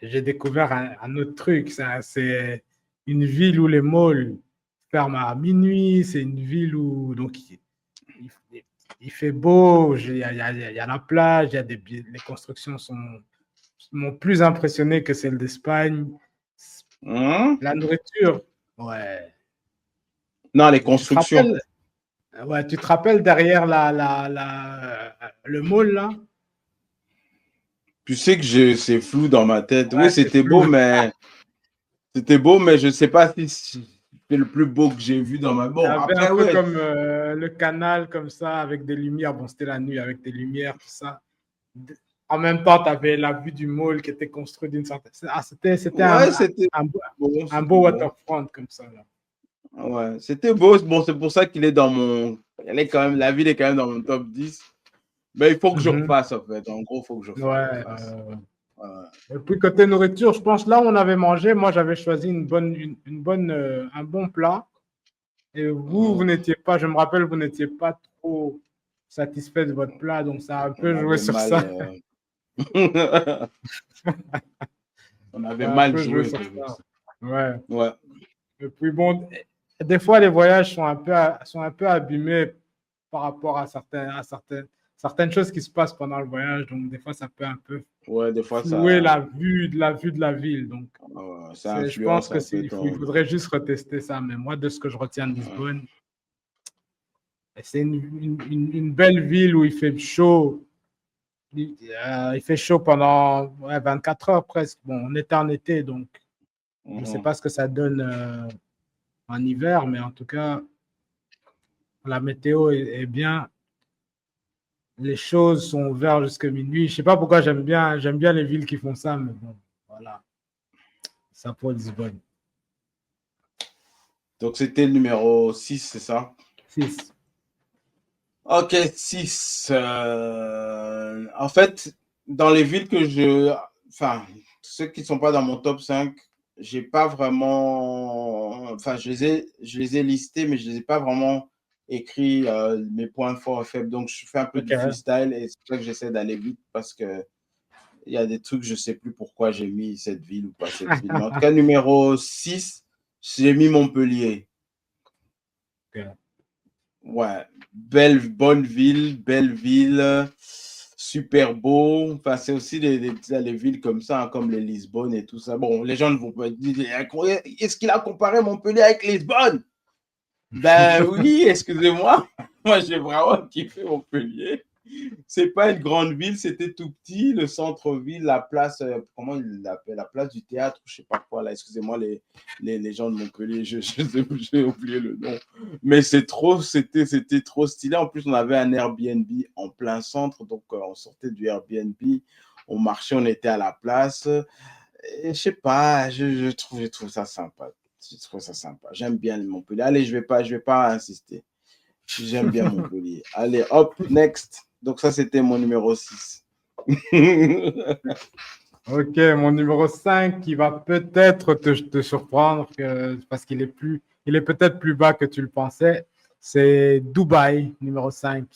j'ai découvert un autre truc. C'est une ville où les malls ferment à minuit. C'est une ville où donc, il- il fait beau, il y a la plage, les constructions m'ont plus impressionné que celles d'Espagne. Hmm? La nourriture, ouais. Non, les Tu te constructions. rappelles, ouais, tu te rappelles derrière le mall là? Tu sais que c'est flou dans ma tête. Oui, Ouais, c'est flou. c'était beau, mais je ne sais pas si c'est le plus beau que j'ai vu dans ma. Il y Bon, avait un après, peu ouais. comme le canal comme ça avec des lumières. Bon, c'était la nuit avec des lumières, tout ça. En même temps, tu avais la vue du mall qui était construit d'une certaine. C'était Ouais, c'était un, beau, un c'était beau beau. waterfront comme ça. Là. Ouais, c'était beau. Bon, c'est pour ça qu'il est dans mon. Elle est quand même, la ville est quand même dans mon top 10. Mais il faut que je Mhm. refasse, en fait. En gros, il faut que je Ouais. refasse. Ouais. Et puis côté nourriture, je pense là où on avait mangé, moi j'avais choisi une bonne, un bon plat. Et vous, vous Mm. n'étiez pas, je me rappelle, vous n'étiez pas trop satisfait de votre plat, donc ça a un On peu joué avait sur mal. ça. On avait Ça a un mal peu joué joué, sur c'est pour ça. ça. Ouais. Ouais. Et puis bon, des fois les voyages sont un peu abîmés par rapport certaines choses qui se passent pendant le voyage. Donc des fois, ça peut un peu Ouais, des fois, flouer ça. la vue de la ville. Donc Ça je pense influence que un peu il ton. faudrait juste retester ça. Mais moi, de ce que je retiens de Lisbonne, c'est une belle ville où il fait chaud. Il fait chaud pendant 24 heures presque. Bon, on était en été, donc je ne sais Mhm. pas ce que ça donne en hiver, mais en tout cas, la météo est bien. Les choses sont ouvertes jusqu'à minuit. Je ne sais pas pourquoi j'aime bien les villes qui font ça, mais bon, voilà, ça pour Lisbonne. Donc, c'était le numéro 6, c'est ça? 6. Ok, 6. En fait, dans les villes que je. Enfin, ceux qui ne sont pas dans mon top 5, j'ai pas vraiment. Enfin, je les ai listés, mais je ne les ai pas vraiment écrits mes points forts et faibles. Donc, je fais un peu du Ok. freestyle et c'est pour ça que j'essaie d'aller vite parce que il y a des trucs, je ne sais plus pourquoi j'ai mis cette ville ou pas cette ville. Mais en tout cas, numéro 6, j'ai mis Montpellier. Ok. Ouais, belle ville, super beau. Enfin, c'est aussi les villes comme ça, hein, comme les Lisbonne et tout ça. Bon, les gens ne vont pas dire, est-ce qu'il a comparé Montpellier avec Lisbonne? Ben oui, excusez-moi. Moi, j'ai vraiment kiffé Montpellier. C'est pas une grande ville, c'était tout petit, le centre-ville, la place, comment il l'appelle, la place du théâtre, je sais pas quoi, là, excusez-moi les gens de Montpellier, j'ai oublié le nom. Mais c'était trop stylé. En plus, on avait un Airbnb en plein centre, donc on sortait du Airbnb, on marchait, on était à la place. Et je sais pas, je trouve ça sympa. Je trouve ça sympa. J'aime bien Montpellier. Allez, je vais pas insister. J'aime bien Montpellier. Allez, hop, next. Donc ça, c'était mon numéro 6. Ok, mon numéro 5 qui va peut-être te surprendre parce il est peut-être plus bas que tu le pensais. C'est Dubaï, numéro 5.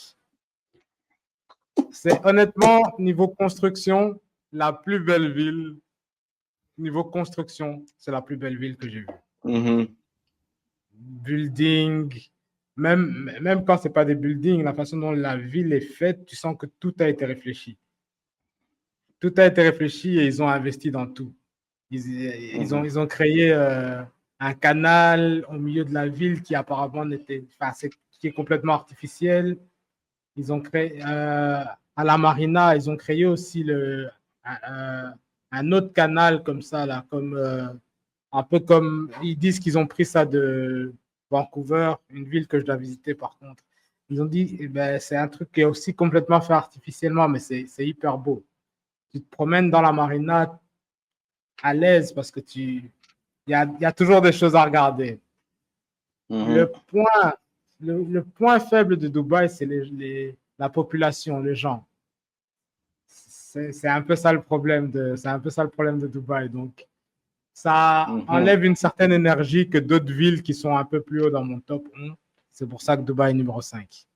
C'est honnêtement, niveau construction, la plus belle ville. Niveau construction, c'est la plus belle ville que j'ai vue. Mhm. Building, même quand ce n'est pas des buildings, la façon dont la ville est faite, tu sens que tout a été réfléchi. Tout a été réfléchi et ils ont investi dans tout. Mhm. Ils ont créé un canal au milieu de la ville qui apparemment n'était, enfin, qui est complètement artificiel. Ils ont créé à la marina, ils ont créé aussi un autre canal comme ça là, comme un peu comme ils disent qu'ils ont pris ça de Vancouver, une ville que je dois visiter par contre. Ils ont dit, eh ben, c'est un truc qui est aussi complètement fait artificiellement, mais c'est hyper beau. Tu te promènes dans la marina à l'aise parce que il y a toujours des choses à regarder. Mhm. Le point, le point faible de Dubaï, c'est la population, les gens. c'est un peu ça le problème c'est un peu ça le problème de Dubaï. Donc, ça Mhm. enlève une certaine énergie que d'autres villes qui sont un peu plus haut dans mon top ont. C'est pour ça que Dubaï est numéro 5.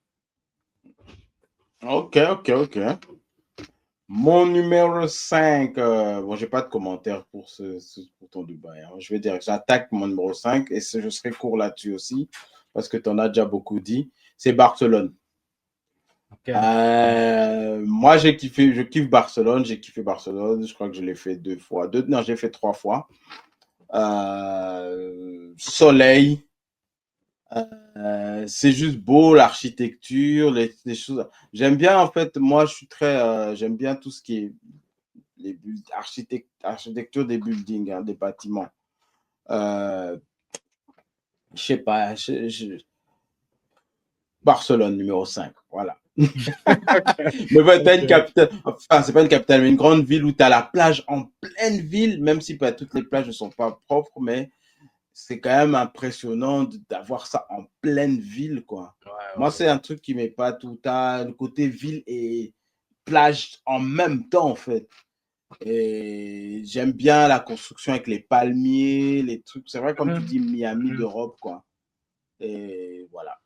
Ok, ok, ok. Mon numéro 5, bon, j'ai pas de commentaire pour, pour ton Dubaï, hein. Je vais dire que j'attaque mon numéro 5 et je serai court là-dessus aussi parce que tu en as déjà beaucoup dit. C'est Barcelone. Okay. Moi, j'ai kiffé, je kiffe Barcelone. J'ai kiffé Barcelone. Je crois que je l'ai fait 2 fois. Non, j'ai fait 3 fois. Soleil. C'est juste beau, l'architecture, les choses. J'aime bien, en fait, moi, je suis très. J'aime bien tout ce qui est les architecture des buildings, hein, des bâtiments. Je sais pas. Barcelone, numéro 5. Voilà. Mais ouais, t'as une Okay. capitale, enfin, c'est pas une capitale, mais une grande ville où tu as la plage en pleine ville, même si pas toutes les plages ne sont pas propres, mais c'est quand même impressionnant d'avoir ça en pleine ville, quoi. Ouais, Moi, ouais, c'est un truc qui m'est pas tout. T'as le côté ville et plage en même temps, en fait. Et j'aime bien la construction avec les palmiers, les trucs. C'est vrai, comme tu dis, Miami Mhm. d'Europe, quoi. Et voilà.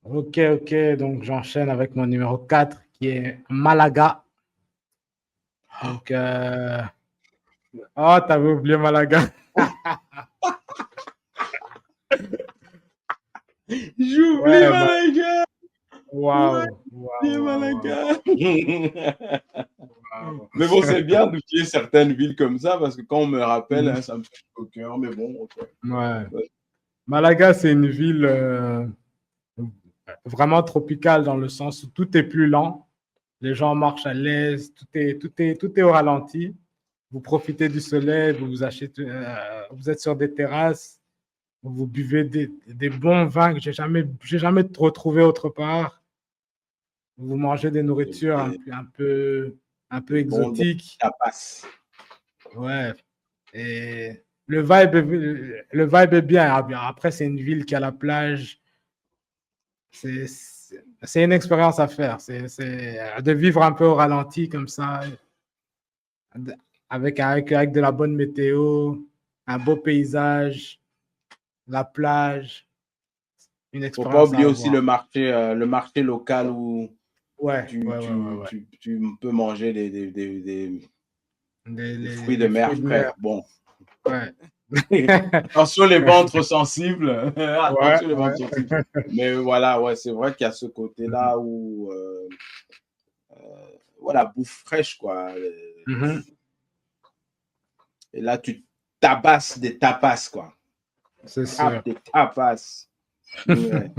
Ok, ok. Donc, j'enchaîne avec mon numéro 4 qui est Malaga. Donc, oh, t'avais oublié Malaga. J'oublie Ouais, Malaga! Ouais, waouh, waouh, j'oublie waouh, Malaga! waouh. Mais bon, c'est bien d'oublier certaines villes comme ça parce que quand on me rappelle, Mhm. hein, ça me fait au cœur. Mais bon, ok. Ouais. Ouais. Malaga, c'est une ville vraiment tropicale dans le sens où tout est plus lent. Les gens marchent à l'aise, tout est au ralenti. Vous profitez du soleil, vous êtes sur des terrasses, vous buvez des bons vins que j'ai jamais retrouvé autre part. Vous mangez des nourritures Des, un peu des bons des exotiques. tapas. Ouais. Et le vibe est bien. Après, c'est une ville qui a la plage. C'est une expérience à faire. C'est de vivre un peu au ralenti comme ça, avec de la bonne météo, un beau paysage, la plage, une Faut pas expérience à oublier aussi avoir. le marché local où Ouais, ouais, ouais, ouais, ouais. tu peux manger des fruits de Les mer fruits de frais. mer. Bon. Ouais. Attention les ventres sensibles. Ouais, Attention les ventres ouais. sensibles. Mais voilà, ouais, c'est vrai qu'il y a ce côté-là où, voilà, bouffe fraîche, quoi. Mhm. Et là, tu tabasses des tapas, quoi. C'est sûr. Tapes des tapas. Ouais.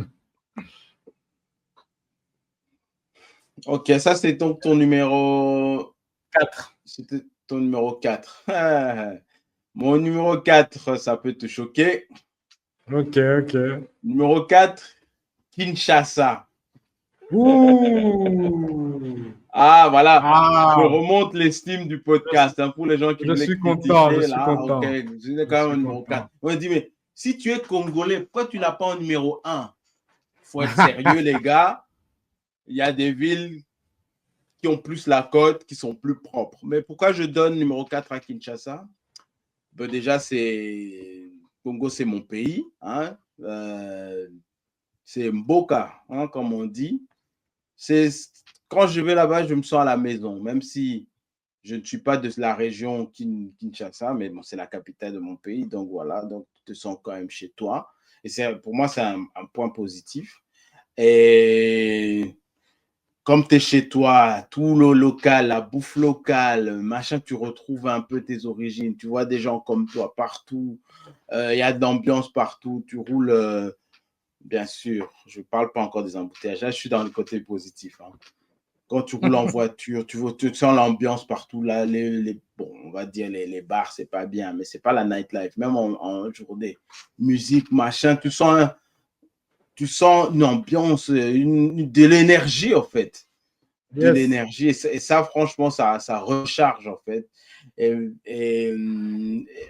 Ok, ça, c'est ton numéro. 4. C'était ton numéro 4. Mon numéro 4, ça peut te choquer. Ok, ok. Numéro 4, Kinshasa. Ouh! Ah, voilà. Je Ah! remonte l'estime du podcast, hein, pour les gens qui Je voulaient suis content, je critiquer. suis Là, ok, content. vous êtes Je quand même suis au numéro 4. content. On me dit, mais si tu es congolais, pourquoi tu n'as pas en numéro 1? Il faut être sérieux, les gars. Il y a des villes qui ont plus la côte, qui sont plus propres. Mais pourquoi je donne numéro 4 à Kinshasa? Ben déjà, c'est Congo, c'est mon pays. Hein. C'est Mboka, hein, comme on dit. C'est quand je vais là-bas, je me sens à la maison, même si je ne suis pas de la région Kinshasa, mais bon, c'est la capitale de mon pays, donc voilà, donc tu te sens quand même chez toi. Et pour moi, c'est un point positif. Et comme tu es chez toi, tout le local, la bouffe locale, machin, tu retrouves un peu tes origines. Tu vois des gens comme toi partout. Il y a de l'ambiance partout. Tu roules, bien sûr. Je ne parle pas encore des embouteillages. Là, je suis dans le côté positif. Hein. Quand tu roules en voiture, tu sens l'ambiance partout. Là, bon, on va dire les bars, c'est pas bien, mais c'est pas la nightlife. Même en journée, musique, machin, tu sens une ambiance, de l'énergie, en fait. De Yes. l'énergie. Et ça, franchement, ça recharge, en fait. Et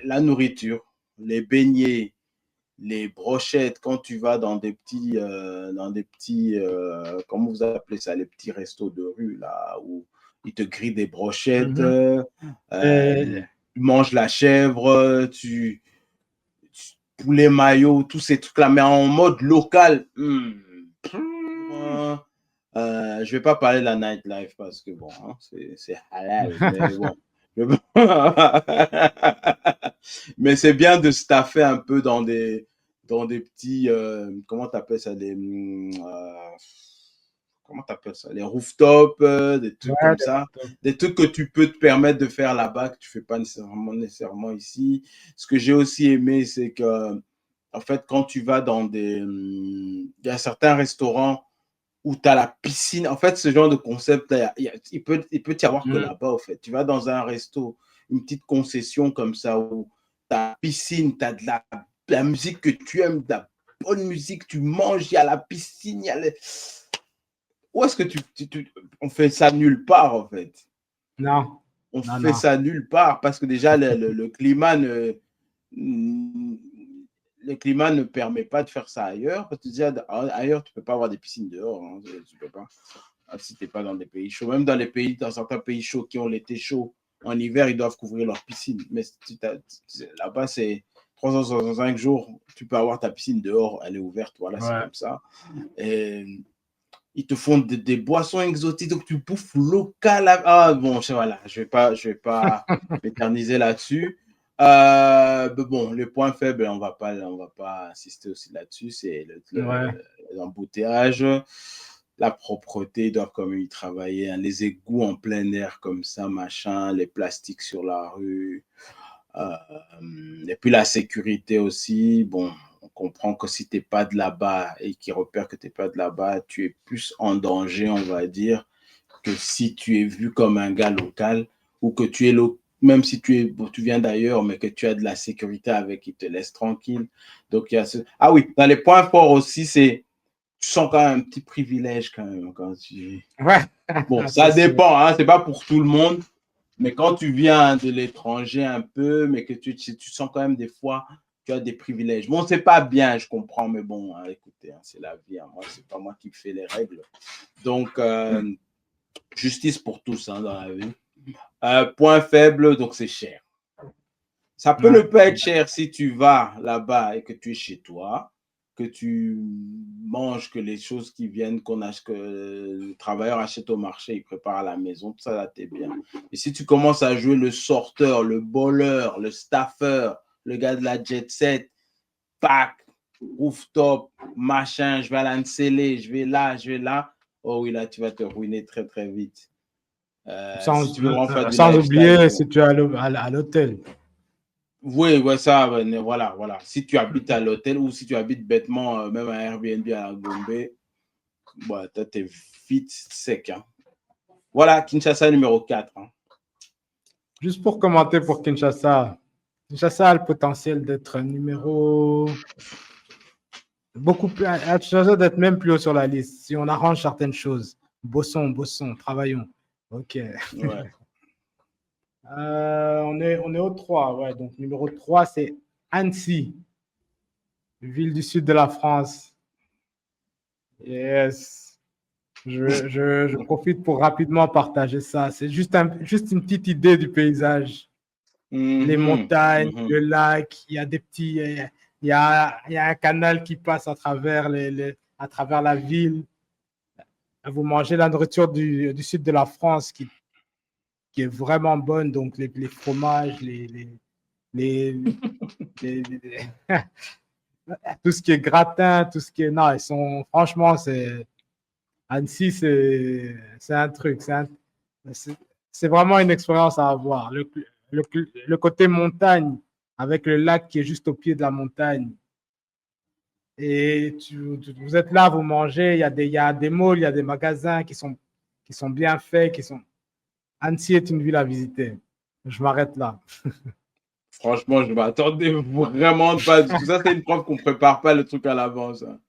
la nourriture, les beignets, les brochettes, quand tu vas dans des petits, comment vous appelez ça, les petits restos de rue, là, où ils te grillent des brochettes, Et- tu manges la chèvre, poulet mayo, tous ces trucs-là, mais en mode local. Je vais pas parler de la nightlife parce que bon, hein, c'est halal, mais bon. Mais c'est bien de se taffer un peu dans des petits, comment t'appelles ça, comment t'appelles ça, les rooftops, des trucs ouais, comme ça, des trucs que tu peux te permettre de faire là-bas que tu fais pas nécessairement ici. Ce que j'ai aussi aimé, c'est que en fait, quand tu vas dans il y a certains restaurants où tu as la piscine. En fait, ce genre de concept, il peut y avoir que là-bas, en fait. Tu vas dans un resto, une petite concession comme ça, où tu as la piscine, tu as de la musique que tu aimes, de la bonne musique, tu manges, il y a la piscine, il y a les... Où est-ce que on fait ça nulle part, en fait. Non, On non, fait non. ça nulle part parce que déjà, le climat le climat ne permet pas de faire ça ailleurs. Parce que déjà, ailleurs, tu ne peux pas avoir des piscines dehors. Hein, tu peux pas. Si tu n'es pas dans des pays chauds. Même dans certains pays chauds qui ont l'été chaud, en hiver, ils doivent couvrir leur piscine. Mais là-bas, c'est 365 jours, tu peux avoir ta piscine dehors, elle est ouverte. Voilà, c'est Ouais. comme ça. Et ils te font des boissons exotiques, donc tu bouffes local. Ah bon, voilà, je vais pas m'éterniser là-dessus. Bon, le point faible, on va pas insister aussi là-dessus, c'est Ouais. l'embouteillage, la propreté, ils doivent quand même y travailler, hein, les égouts en plein air comme ça, machin, les plastiques sur la rue, euh, et puis la sécurité aussi, bon, on comprend que si tu n'es pas de là-bas et qu'ils repèrent que tu n'es pas de là-bas, tu es plus en danger, on va dire, que si tu es vu comme un gars local ou que tu es même si tu viens d'ailleurs, mais que tu as de la sécurité avec, ils te laissent tranquille. Donc, il y a Ah oui, dans les points forts aussi, tu sens quand même un petit privilège quand même. Quand Ouais. Bon, C'est ça sûr. dépend, hein, c'est pas pour tout le monde, mais quand tu viens de l'étranger un peu, mais que tu sens quand même des fois, tu as des privilèges. Bon, c'est pas bien, je comprends, mais bon, hein, écoutez, hein, c'est la vie. Hein, moi, c'est pas moi qui fais les règles. Donc, justice pour tous hein, dans la vie. Point faible, donc c'est cher. Ça peut ne Ouais. pas être cher si tu vas là-bas et que tu es chez toi, que tu manges que les choses qui viennent, que le travailleur achète au marché, il prépare à la maison, tout ça là, t'es bien. Et si tu commences à jouer le sorteur, le bowler, le staffer, le gars de la jet set, pack, rooftop, machin, je vais à l'Ancelé, je vais là, oh oui, là, tu vas te ruiner très, très vite. Sans, Si tu veux vraiment faire du sans lifestyle, oublier bon. si tu es à l'hôtel. Oui, ouais, ça, voilà, voilà. Si tu habites à l'hôtel ou si tu habites bêtement, même à Airbnb à la Gombe, bah, toi, t'es vite sec. Hein. Voilà, Kinshasa numéro 4. Hein. Juste pour commenter pour Kinshasa. Kinshasa a le potentiel d'être numéro beaucoup plus, a le potentiel d'être même plus haut sur la liste si on arrange certaines choses. Bossons, travaillons. Ok. Ouais. On est au 3, ouais. Donc, numéro 3, c'est Annecy, ville du sud de la France. Yes. Je profite pour rapidement partager ça. C'est juste une petite idée du paysage. Les Mhm, montagnes, mhm. le lac, il y a des petits. Il y a un canal qui passe à travers, à travers la ville. Vous mangez la nourriture du sud de la France qui est vraiment bonne. Donc, les fromages, les, les- tout ce qui est gratin, tout ce qui est. Non, ils sont. Franchement, Annecy, c'est un truc. C'est c'est vraiment une expérience à avoir. Le côté montagne, avec le lac qui est juste au pied de la montagne. Et vous êtes là, vous mangez, il y a des malls, il y a des magasins qui sont bien faits, qui sont. Annecy est une ville à visiter. Je m'arrête là. Franchement, je m'attendais vraiment pas du tout. Ça, c'est une preuve qu'on prépare pas le truc à l'avance. Hein.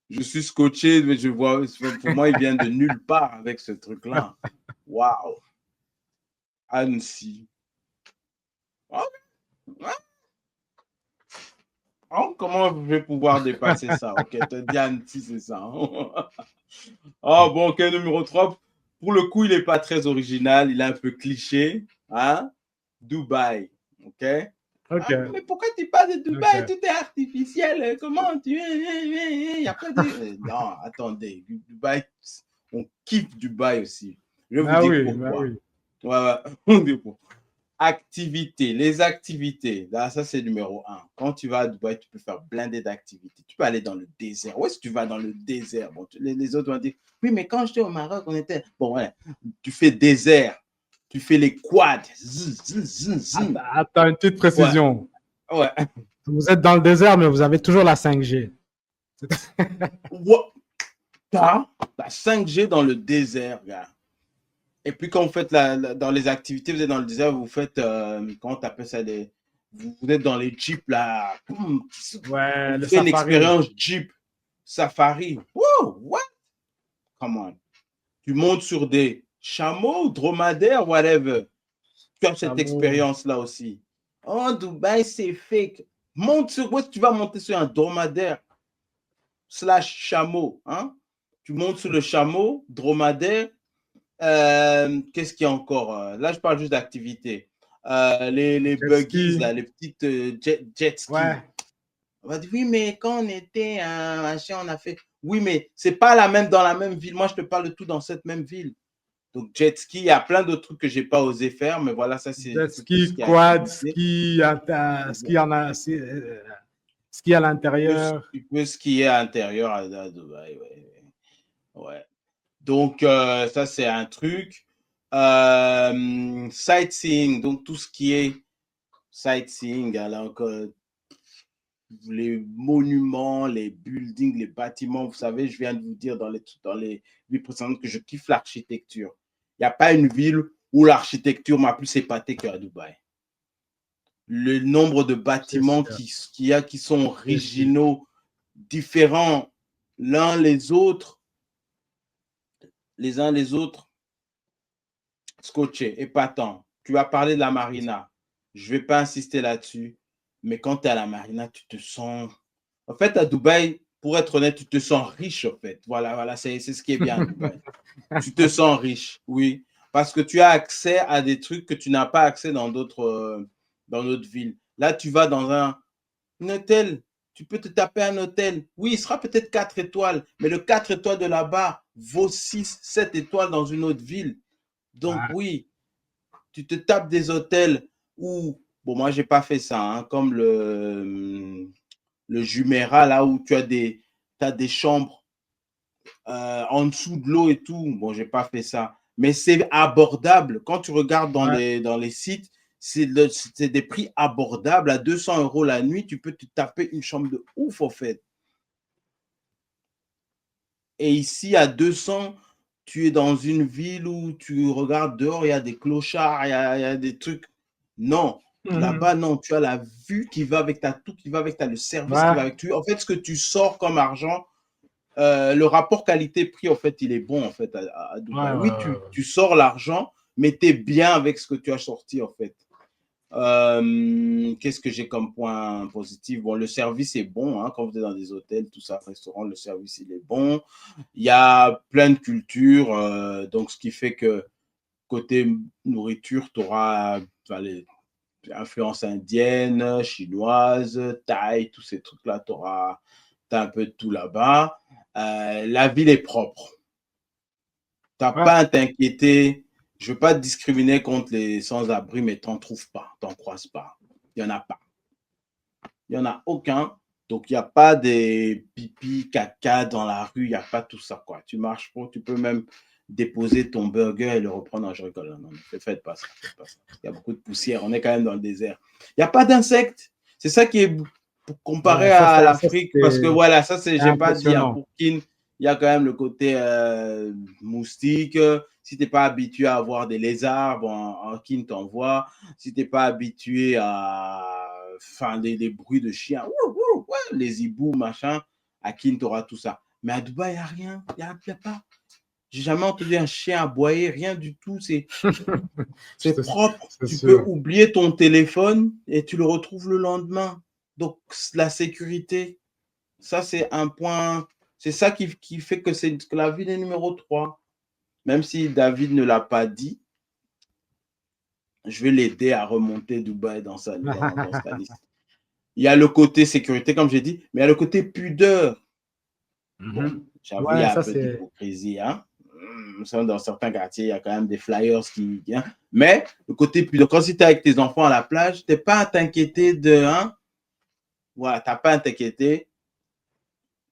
Je suis scotché, mais je vois, pour moi, il vient de nulle part avec ce truc-là. Waouh! Annecy. Ah, Oh, comment je vais pouvoir dépasser ça? Ok, Diane, si c'est ça. Oh, bon, ok, numéro 3. Pour le coup, il n'est pas très original. Il est un peu cliché. Hein? Dubaï. Ok? Ok, Ah, mais pourquoi tu parles de Dubaï? ok. Tout est artificiel. Comment tu es? Il n'y a pas de. Non, attendez. Dubaï, on kiffe Dubaï aussi. Je vais vous Bah dire oui, bah pourquoi. oui. Ouais, ouais. On dit pourquoi. Activités, les activités. Là, ça, c'est numéro un. Quand tu vas à Dubaï, tu peux faire blindé d'activités. Tu peux aller dans le désert. Où est-ce que tu vas dans le désert? Bon, les autres vont dire, oui, mais quand j'étais au Maroc, on était. Bon, ouais. Tu fais désert. Tu fais les quads. Zin, zin, zin, zin. Attends, une petite Ouais, précision. ouais. Vous êtes dans le désert, mais vous avez toujours la 5G. Ouais. T'as la 5G dans le désert, gars. Et puis, quand vous faites dans les activités, vous êtes dans le désert, vous faites, comment tu appelles ça, vous êtes dans les jeeps là. Ouais, On le fait une safari. expérience Jeep Safari. Wow, what? Come on. Tu montes sur des chameaux, dromadaires, whatever. Tu as cette Chameau. expérience-là aussi. Oh, Dubaï, c'est fake. Monte sur, où est-ce que tu vas monter sur un dromadaire slash chameau, hein? Tu montes sur le chameau, dromadaire. Qu'est-ce qu'il y a encore? Là, je parle juste d'activité. Les Jet buggies, ski. là, les petites jet ski. Ouais. On va dire, oui, mais quand on était un machin, on a fait. Oui, mais c'est pas la même dans la même ville. Moi, je te parle de tout dans cette même ville. Donc, jet ski, il y a plein d'autres trucs que j'ai pas osé faire, mais voilà, ça, c'est Jet tout ce ski, qui est quad, activité. ski, ski à l'intérieur. Tu peux skier à l'intérieur à Dubaï, ouais. Ouais. Donc, ça, c'est un truc. Sightseeing, donc tout ce qui est sightseeing, alors que les monuments, les buildings, les bâtiments, vous savez, je viens de vous dire dans les villes précédentes que je kiffe l'architecture. Il n'y a pas une ville où l'architecture m'a plus épaté qu'à Dubaï. Le nombre de C'est bâtiments sûr, qui sont c'est sûr. originaux, différents l'un les uns les autres, scotché, épatant. Tu as parlé de la marina. Je ne vais pas insister là-dessus, mais quand tu es à la marina, tu te sens. En fait, à Dubaï, pour être honnête, tu te sens riche, en fait. Voilà, c'est ce qui est bien à Dubaï. Tu te sens riche, oui. Parce que tu as accès à des trucs que tu n'as pas accès dans d'autres villes. Là, tu vas dans un hôtel, tu peux te taper un hôtel. Oui, il sera peut-être 4 étoiles, mais le 4 étoiles de là-bas vaut 6, 7 étoiles dans une autre ville. Donc, Ouais, oui, tu te tapes des hôtels où, bon, moi, j'ai pas fait ça, hein, comme le Jumeirah, là où t'as des chambres en dessous de l'eau et tout. Bon, j'ai pas fait ça. Mais c'est abordable. Quand tu regardes ouais, dans les sites, c'est des prix abordables. À 200 € la nuit, tu peux te taper une chambre de ouf, en fait. Et ici, à 200, tu es dans une ville où tu regardes dehors, il y a des clochards, il y a des trucs. Non, mhm. là-bas, non, tu as la vue qui va avec ta tout, qui va avec ta, le service qui va Ouais, avec toi. En fait, ce que tu sors comme argent, le rapport qualité-prix, en fait, il est bon, en fait, à ouais, Dubaï. ouais, Oui, ouais. tu sors l'argent, mais tu es bien avec ce que tu as sorti, en fait. Qu'est-ce que j'ai comme point positif? Bon, le service est bon, hein, quand vous êtes dans des hôtels, tout ça, restaurant, le service, il est bon. Il y a plein de cultures, donc ce qui fait que côté nourriture, tu auras les influences indiennes, chinoises, thaï, tous ces trucs-là, tu as un peu de tout là-bas. La ville est propre. Tu n'as Ouais, pas à t'inquiéter. Je ne veux pas te discriminer contre les sans-abri, mais tu n'en trouves pas, tu n'en croises pas. Il n'y en a pas. Il n'y en a aucun. Donc, il n'y a pas des pipis, caca dans la rue, il n'y a pas tout ça, quoi. Tu marches pas, tu peux même déposer ton burger et le reprendre. Non, je rigole. Non, ne faites pas ça. Faites pas ça. Il y a beaucoup de poussière. On est quand même dans le désert. Il n'y a pas d'insectes. C'est ça qui est comparé ouais, à ça, l'Afrique. Parce que voilà, ça, c'est j'ai pas dit. Hein, impressionnant. pour Kin, il y a quand même le côté moustique. Si tu n'es pas habitué à avoir des lézards, bon, en Kin t'envoie. Si tu n'es pas habitué à enfin, des bruits de chiens, les hiboux, machin, à Kin, tu auras tout ça. Mais à Dubaï, il n'y a rien. Il n'y a pas. J'ai jamais entendu un chien aboyer, rien du tout. C'est propre. C'est Tu peux sûr. oublier ton téléphone et tu le retrouves le lendemain. Donc, la sécurité, ça, c'est un point, c'est ça qui fait que la ville est numéro 3. Même si David ne l'a pas dit, je vais l'aider à remonter Dubaï dans sa liste. Il y a le côté sécurité, comme j'ai dit, mais il y a le côté pudeur. Bon, j'avoue, il y Ouais, a un ça peu c'est. d'hypocrisie. Hein. Dans certains quartiers, il y a quand même des flyers qui viennent. Mais le côté pudeur, quand tu es avec tes enfants à la plage, tu n'es pas à t'inquiéter de. Hein, voilà, tu n'as pas à t'inquiéter.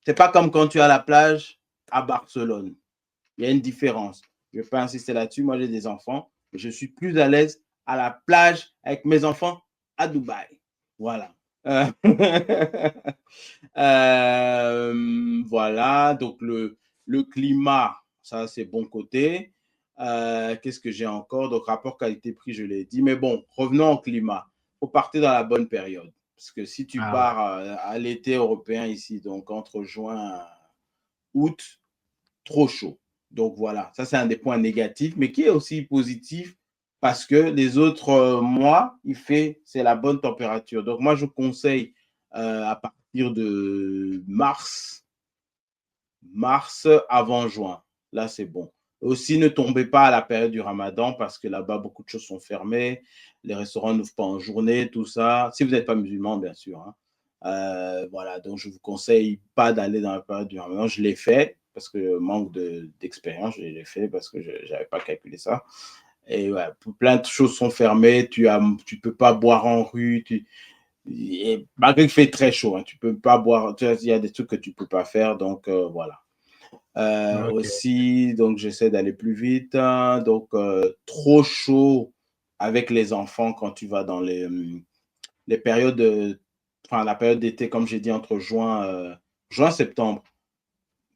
C'est pas comme quand tu es à la plage à Barcelone. Il y a une différence. Je ne vais pas insister là-dessus. Moi, j'ai des enfants. Je suis plus à l'aise à la plage avec mes enfants à Dubaï. Voilà. Voilà. Donc, le climat, ça, c'est bon côté. Qu'est-ce que j'ai encore? Donc, rapport qualité-prix, je l'ai dit. Mais bon, revenons au climat. Il faut partir dans la bonne période. Parce que si tu Ah ouais. pars à l'été européen ici, donc entre juin et août, trop chaud. Donc voilà, ça c'est un des points négatifs, mais qui est aussi positif parce que les autres mois, c'est la bonne température. Donc moi, je conseille à partir de mars avant juin. Là, c'est bon. Aussi, ne tombez pas à la période du Ramadan parce que là-bas, beaucoup de choses sont fermées. Les restaurants n'ouvrent pas en journée, tout ça. Si vous n'êtes pas musulman, bien sûr. Hein. Voilà, donc je ne vous conseille pas d'aller dans la période du Ramadan. Je l'ai fait parce que manque d'expérience. Je l'ai fait parce que je n'avais pas calculé ça. Et ouais, plein de choses sont fermées. Tu ne peux pas boire en rue. Et malgré qu'il fait très chaud, hein, tu peux pas boire. Il y a des trucs que tu ne peux pas faire. Donc voilà. Ok. Aussi, donc j'essaie d'aller plus vite. Hein, donc, trop chaud avec les enfants quand tu vas dans les périodes, enfin la période d'été, comme j'ai dit, entre juin, septembre.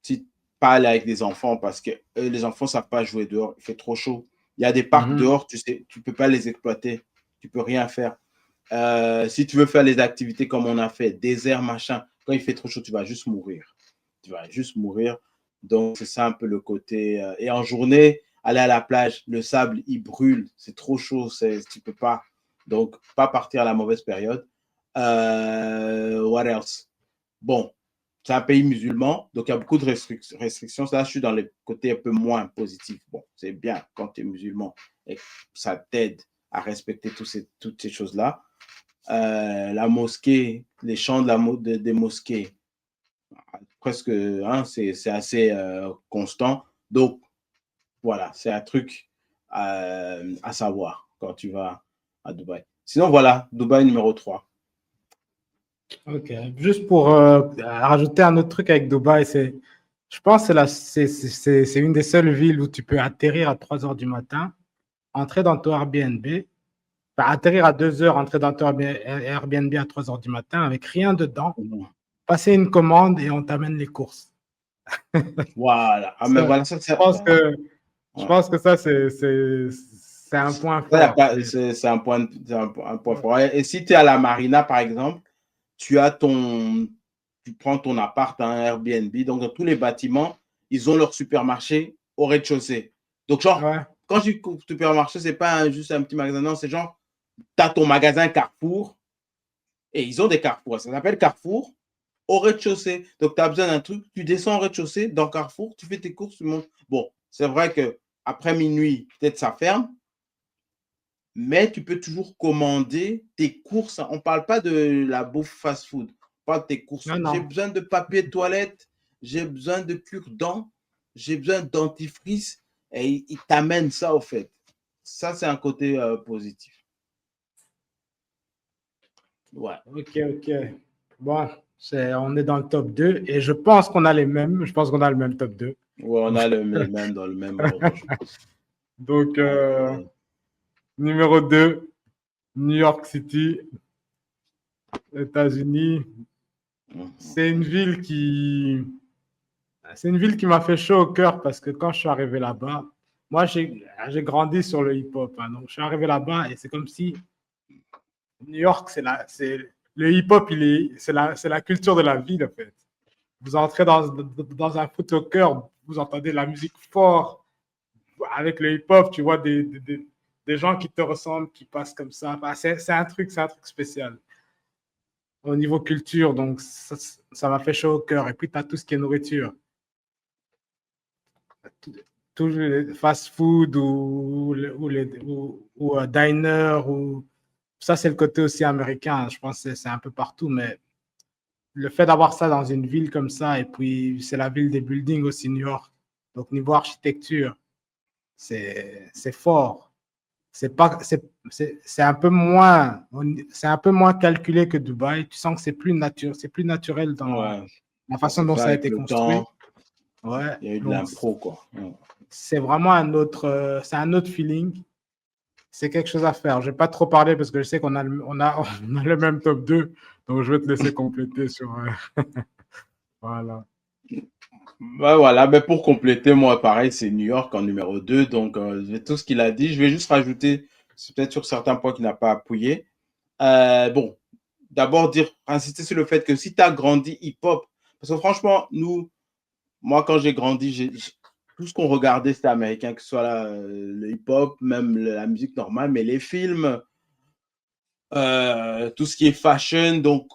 Si pas aller avec des enfants parce que les enfants ne savent pas jouer dehors, il fait trop chaud. Il y a des parcs dehors, tu sais, tu peux pas les exploiter, tu peux rien faire. Si tu veux faire les activités comme on a fait, désert, machin, quand il fait trop chaud, tu vas juste mourir. Tu vas juste mourir. Donc, c'est ça un peu le côté. Et en journée, aller à la plage, le sable, il brûle, c'est trop chaud, tu peux pas. Donc, pas partir à la mauvaise période. What else? Bon, c'est un pays musulman, donc il y a beaucoup de restrictions. Là, je suis dans le côté un peu moins positif. Bon, c'est bien quand tu es musulman et ça t'aide à respecter toutes ces choses-là. La mosquée, les chants des mosquées, presque, hein, c'est assez constant. Donc, voilà, c'est un truc à savoir quand tu vas à Dubaï. Sinon, voilà, Dubaï numéro 3. Ok. Juste pour rajouter un autre truc avec Dubaï, je pense que c'est une des seules villes où tu peux atterrir à 3 heures du matin, entrer dans ton Airbnb, enfin, atterrir à 2 heures, entrer dans ton Airbnb à 3 heures du matin avec rien dedans, passer une commande et on t'amène les courses. Voilà. Ah, mais Ça, voilà, je pense que, je ouais. pense que ça, c'est un point fort. C'est un point, un point fort. Et si tu es à la marina, par exemple, tu prends ton appart, un Airbnb. Donc, dans tous les bâtiments, ils ont leur supermarché au rez-de-chaussée. Donc, genre, Ouais. quand je dis supermarché, c'est pas juste un petit magasin. Non, c'est genre, tu as ton magasin Carrefour et ils ont des Carrefour. Ça s'appelle Carrefour au rez-de-chaussée. Donc, tu as besoin d'un truc, tu descends au rez-de-chaussée dans Carrefour, tu fais tes courses, tu montes. Bon, c'est vrai que après minuit, peut-être ça ferme, mais tu peux toujours commander tes courses. On ne parle pas de la bouffe fast-food. On parle de tes courses. Non, J'ai non. besoin de papier de toilette, j'ai besoin de cure-dents, j'ai besoin de dentifrice. Et ils t'amènent ça, au fait. Ça, c'est un côté positif. Ouais. Ok, ok. Bon, on est dans le top 2 et je pense qu'on a les mêmes. Je pense qu'on a le même top 2. Ouais, on a les mêmes dans le même ordre, je pense. Donc, Euh, numéro 2, New York City, États-Unis. C'est une ville qui, c'est une ville qui m'a fait chaud au cœur parce que quand je suis arrivé là-bas, moi, j'ai grandi sur le hip-hop. Hein, donc, je suis arrivé là-bas et c'est comme si New York, le hip-hop, c'est la culture de la ville, en fait. Vous entrez dans un foot-locker, vous entendez la musique fort. Avec le hip-hop, tu vois des gens qui te ressemblent, qui passent comme ça. Bah, c'est un truc spécial. au niveau culture, donc ça m'a fait chaud au cœur. Et puis, tu as tout ce qui est nourriture. Tout le fast-food ou diner, ou... ça, c'est le côté aussi américain. Je pense que c'est un peu partout, mais le fait d'avoir ça dans une ville comme ça, et puis c'est la ville des buildings aussi, New York. Donc, niveau architecture, c'est fort. C'est un peu moins, c'est un peu moins calculé que Dubaï. Tu sens que c'est plus naturel dans Ouais, la ça façon s'est dont fait ça a avec été le construit. temps. Ouais. Il y a eu de Donc, l'impro, quoi. Ouais. c'est vraiment c'est un autre feeling. C'est quelque chose à faire. Je ne vais pas trop parler parce que je sais qu'on a, on a le même top 2. Donc, je vais te laisser compléter sur. Voilà. Ouais, voilà, mais pour compléter, moi, pareil, c'est New York en numéro 2. Donc, tout ce qu'il a dit, je vais juste rajouter, c'est peut-être sur certains points qu'il n'a pas appuyé. Bon, d'abord, insister sur le fait que si tu as grandi hip-hop, parce que franchement, moi, quand j'ai grandi, tout ce qu'on regardait, c'était américain, que ce soit le hip-hop, même la musique normale, mais les films, tout ce qui est fashion. Donc,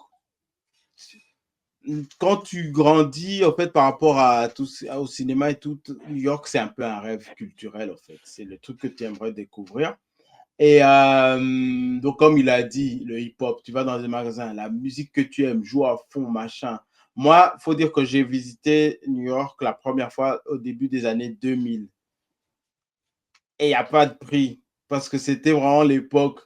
quand tu grandis, en fait, par rapport au cinéma et tout, New York, c'est un peu un rêve culturel, en fait. C'est le truc que tu aimerais découvrir. Et donc, comme il a dit, le hip-hop, tu vas dans des magasins, la musique que tu aimes, joue à fond, machin. Moi, il faut dire que j'ai visité New York la première fois au début des années 2000. Et il n'y a pas de prix, parce que c'était vraiment l'époque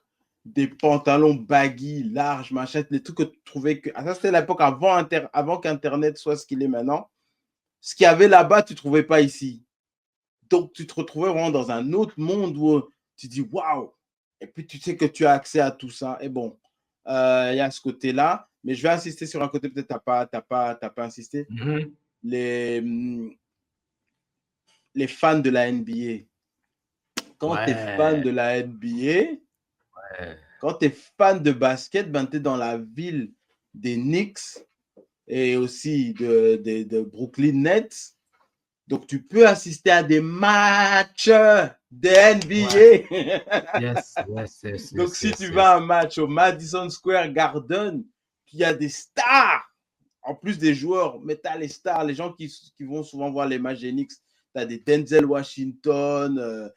des pantalons baggy, larges, machin, les trucs que tu trouvais que... Ça, c'était l'époque avant qu'Internet soit ce qu'il est maintenant. Ce qu'il y avait là-bas, tu ne trouvais pas ici. Donc, tu te retrouvais vraiment dans un autre monde où tu dis waouh. Et puis, tu sais que tu as accès à tout ça. Et bon, il y a ce côté-là. Mais je vais insister sur un côté, peut-être t'as pas insisté. Mhm. Les, les fans de la NBA. Quand tu es fan Ouais. de la NBA, Ouais. quand tu es fan de basket, ben, tu es dans la ville des Knicks et aussi de Brooklyn Nets. Donc, tu peux assister à des matchs de Ouais. NBA. Yes, yes, yes, Donc, yes, si yes, tu vas à yes. un match au Madison Square Garden, il y a des stars, en plus des joueurs, mais tu as les stars, les gens qui vont souvent voir les matchs des Knicks. Tu as des Denzel Washington,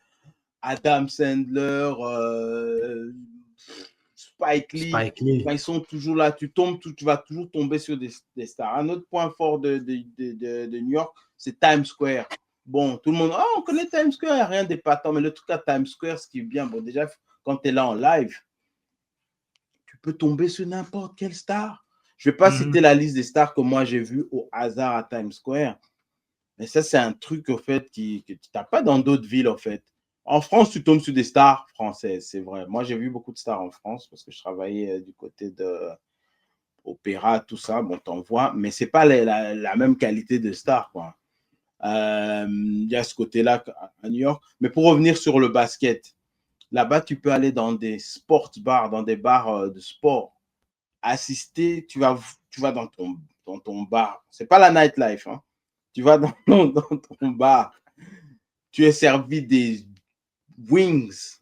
Adam Sandler, Spike Lee. Spike Lee. Ils sont toujours là. Tu vas toujours tomber sur des stars. Un autre point fort de New York, c'est Times Square. Bon, tout le monde, on connaît Times Square, il n'y a rien d'épatant, mais le truc à Times Square, ce qui est bien, bon, déjà, quand tu es là en live, tu peux tomber sur n'importe quelle star. Je ne vais pas citer la liste des stars que moi j'ai vues au hasard à Times Square, mais ça, c'est un truc, au fait, que tu n'as pas dans d'autres villes, en fait. En France, tu tombes sur des stars françaises, c'est vrai. Moi, j'ai vu beaucoup de stars en France parce que je travaillais du côté de opéra, tout ça. Bon, t'en vois, mais c'est pas la même qualité de star, quoi. Il y a ce côté-là à New York. Mais pour revenir sur le basket, là-bas, tu peux aller dans des sports bars, dans des bars de sport, assister, tu vas dans ton bar. C'est pas la nightlife, hein. Tu vas dans ton bar, tu es servi wings,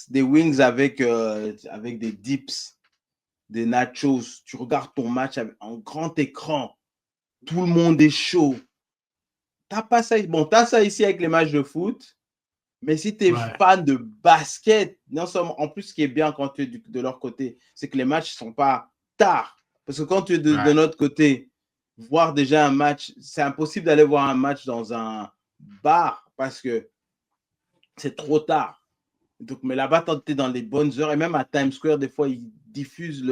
des wings avec des dips, des nachos. Tu regardes ton match en grand écran. Tout le monde est chaud. T'as pas ça, bon, t'as ça ici avec les matchs de foot, mais si tu es Ouais. fan de basket, non seulement, en plus, ce qui est bien quand tu es de leur côté, c'est que les matchs ne sont pas tard. Parce que quand tu es de Ouais. notre côté, voir déjà un match, c'est impossible d'aller voir un match dans un bar parce que c'est trop tard. Donc, mais là-bas, tu es dans les bonnes heures, et même à Times Square, des fois, ils diffusent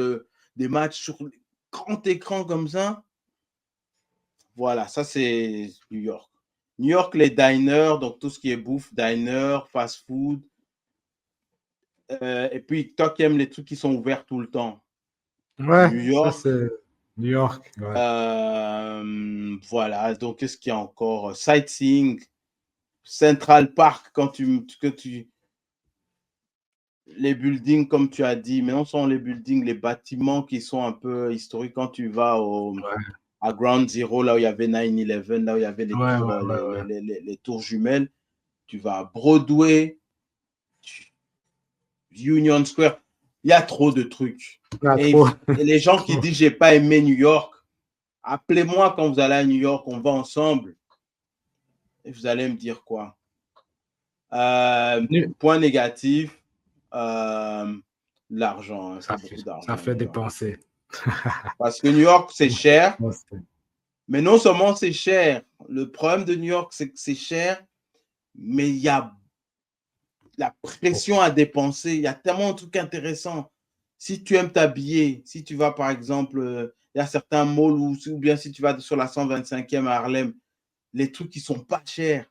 des matchs sur grand écran comme ça. Voilà, ça, c'est New York. New York, les diners, donc tout ce qui est bouffe, diner, fast-food. Et puis, toi qui aimes les trucs qui sont ouverts tout le temps. Ouais, New ça York, c'est New York. Ouais. voilà. Donc, qu'est-ce qu'il y a encore? Sightseeing, Central Park, les buildings, comme tu as dit, mais non seulement les buildings, les bâtiments qui sont un peu historiques quand tu vas Ouais. à Ground Zero, là où il y avait 9/11, là où il y avait les Ouais, tours, ouais, ouais, ouais. les tours jumelles. Tu vas à Broadway, Union Square. Il y a trop de trucs. Et les gens qui disent j'ai pas aimé New York, appelez-moi quand vous allez à New York, on va ensemble. Et vous allez me dire quoi? Point négatif, l'argent. Hein, c'est beaucoup d'argent. Ça fait dépenser. Parce que New York, c'est cher. Mais non seulement c'est cher. Le problème de New York, c'est que c'est cher, mais il y a la pression à dépenser. Il y a tellement de trucs intéressants. Si tu aimes t'habiller, si tu vas par exemple, il y a certains malls ou bien si tu vas sur la 125e à Harlem, les trucs qui sont pas chers.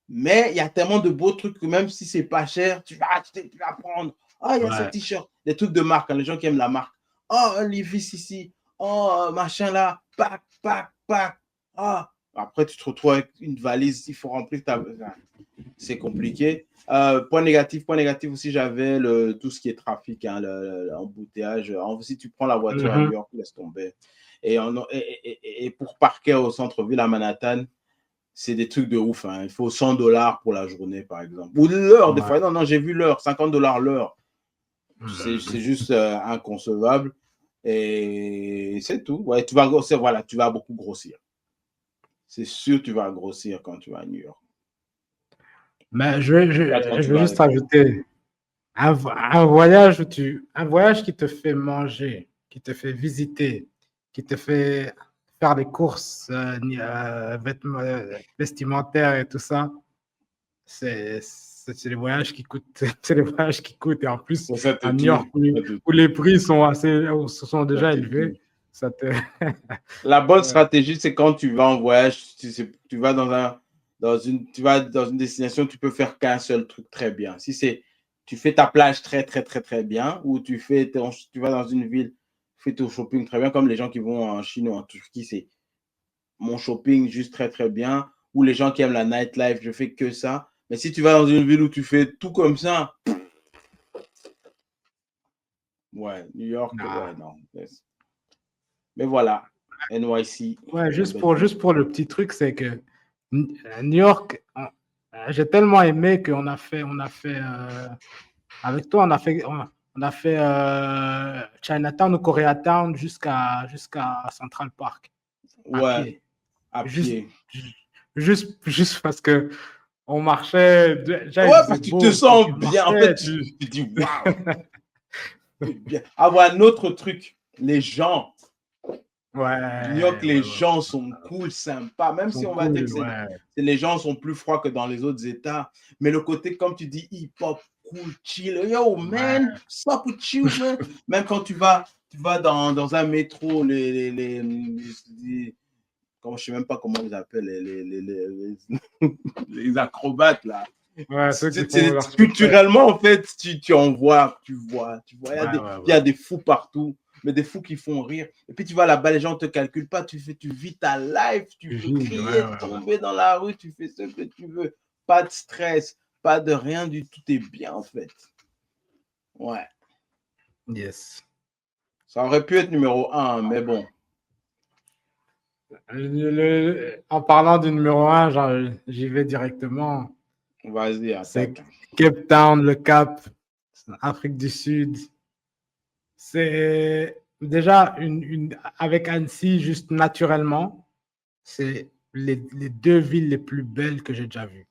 Mais il y a tellement de beaux trucs que même si c'est pas cher, tu vas acheter, tu vas prendre. Ah, il y a ce t-shirt, des trucs de marque, hein, les gens qui aiment la marque. Oh, un Levi's ici. Oh, machin là. Pac, pac, pac. Ah. Après, tu te retrouves avec une valise, il faut remplir ta. C'est compliqué. Point négatif aussi, j'avais tout ce qui est trafic, hein, l'embouteillage. Si tu prends la voiture à New York, laisse tomber. Et pour parquer au centre-ville à Manhattan, c'est des trucs de ouf. Hein. Il faut $100 pour la journée, par exemple. Ou l'heure, des fois. Non, j'ai vu l'heure, $50 l'heure. C'est juste inconcevable. Et c'est tout. Ouais, tu vas beaucoup grossir. C'est sûr, tu vas grossir quand tu vas à New York. Mais je veux juste rajouter un voyage qui te fait manger, qui te fait visiter, qui te fait faire des courses vestimentaires et tout ça. C'est les voyages qui coûtent. C'est les voyages qui coûtent. Et en plus, à New York, où les prix sont déjà élevés. La bonne stratégie, c'est quand tu vas en voyage, tu vas dans une destination, tu peux faire qu'un seul truc très bien. Si tu fais ta plage très, très, très, très bien, ou tu vas dans une ville, tu fais ton shopping très bien, comme les gens qui vont en Chine ou en Turquie, c'est mon shopping juste très, très bien, ou les gens qui aiment la nightlife, je fais que ça. Mais si tu vas dans une ville où tu fais tout comme ça, ouais, New York, ouais, non. Mais voilà, NYC. Ouais, juste pour le petit truc, c'est que New York, j'ai tellement aimé qu'on a fait avec toi, on a fait Chinatown ou Koreatown jusqu'à Central Park. Ouais, à pied. Juste parce que on marchait. Ouais, parce que tu te sens bien. En fait, tu dis waouh. Avoir un autre truc, les gens. Ouais. New York, les gens sont cool, sympas. Même si on va dire que les gens sont plus froids que dans les autres États. Mais le côté, comme tu dis, hip-hop, cool, chill. Yo, man, stop with you, man. Même quand tu vas dans un métro, je ne sais même pas comment ils appellent, les acrobates, là. Ouais, culturellement, en fait, tu en vois, tu vois. Il y a des fous partout, mais des fous qui font rire. Et puis tu vas là-bas, les gens ne te calculent pas, tu vis ta life, tu peux crier, tomber dans la rue, tu fais ce que tu veux. Pas de stress, pas de rien du tout, est bien en fait. Ouais. Yes. Ça aurait pu être numéro 1, mais bon. En parlant du numéro 1, j'y vais directement. Vas-y, attaque. C'est Cape Town, le Cap, Afrique du Sud. C'est déjà avec Annecy, juste naturellement, c'est les 2 villes les plus belles que j'ai déjà vues.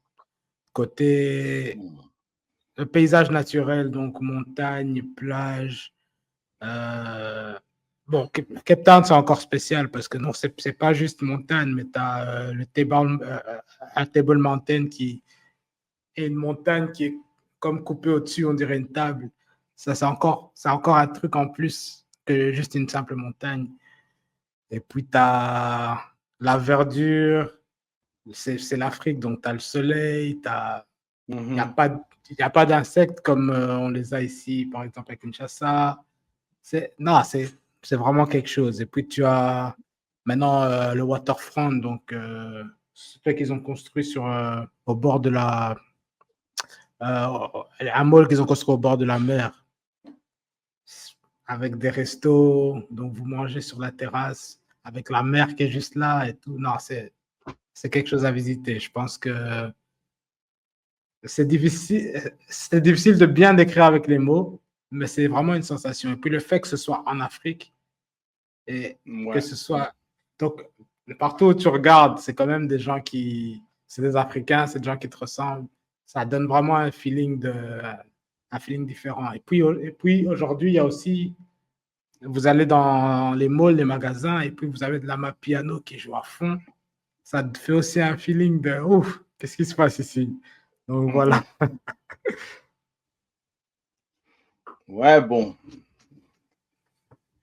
Côté le paysage naturel, donc montagne, plage. Bon, Cape Town, c'est encore spécial parce que non, c'est pas juste montagne, mais tu as un Table Mountain qui est une montagne qui est comme coupée au-dessus, on dirait une table. Ça, c'est encore un truc en plus que juste une simple montagne. Et puis, tu as la verdure, c'est l'Afrique, donc tu as le soleil, il n'y a pas d'insectes comme on les a ici, par exemple, à Kinshasa. C'est vraiment quelque chose. Et puis, tu as maintenant le waterfront, donc ce qu'ils ont construit au bord de un mall qu'ils ont construit au bord de la mer, avec des restos, donc vous mangez sur la terrasse, avec la mer qui est juste là et tout. Non, c'est quelque chose à visiter. Je pense que c'est difficile de bien décrire avec les mots, mais c'est vraiment une sensation. Et puis le fait que ce soit en Afrique et que ce soit... Donc, partout où tu regardes, c'est quand même des gens qui... C'est des Africains, c'est des gens qui te ressemblent. Ça donne vraiment un feeling différent. Et puis aujourd'hui, il y a aussi... Vous allez dans les malls, les magasins, et puis vous avez de la piano qui joue à fond. Ça te fait aussi un feeling de ouf, qu'est-ce qui se passe ici? Donc voilà. Ouais, bon.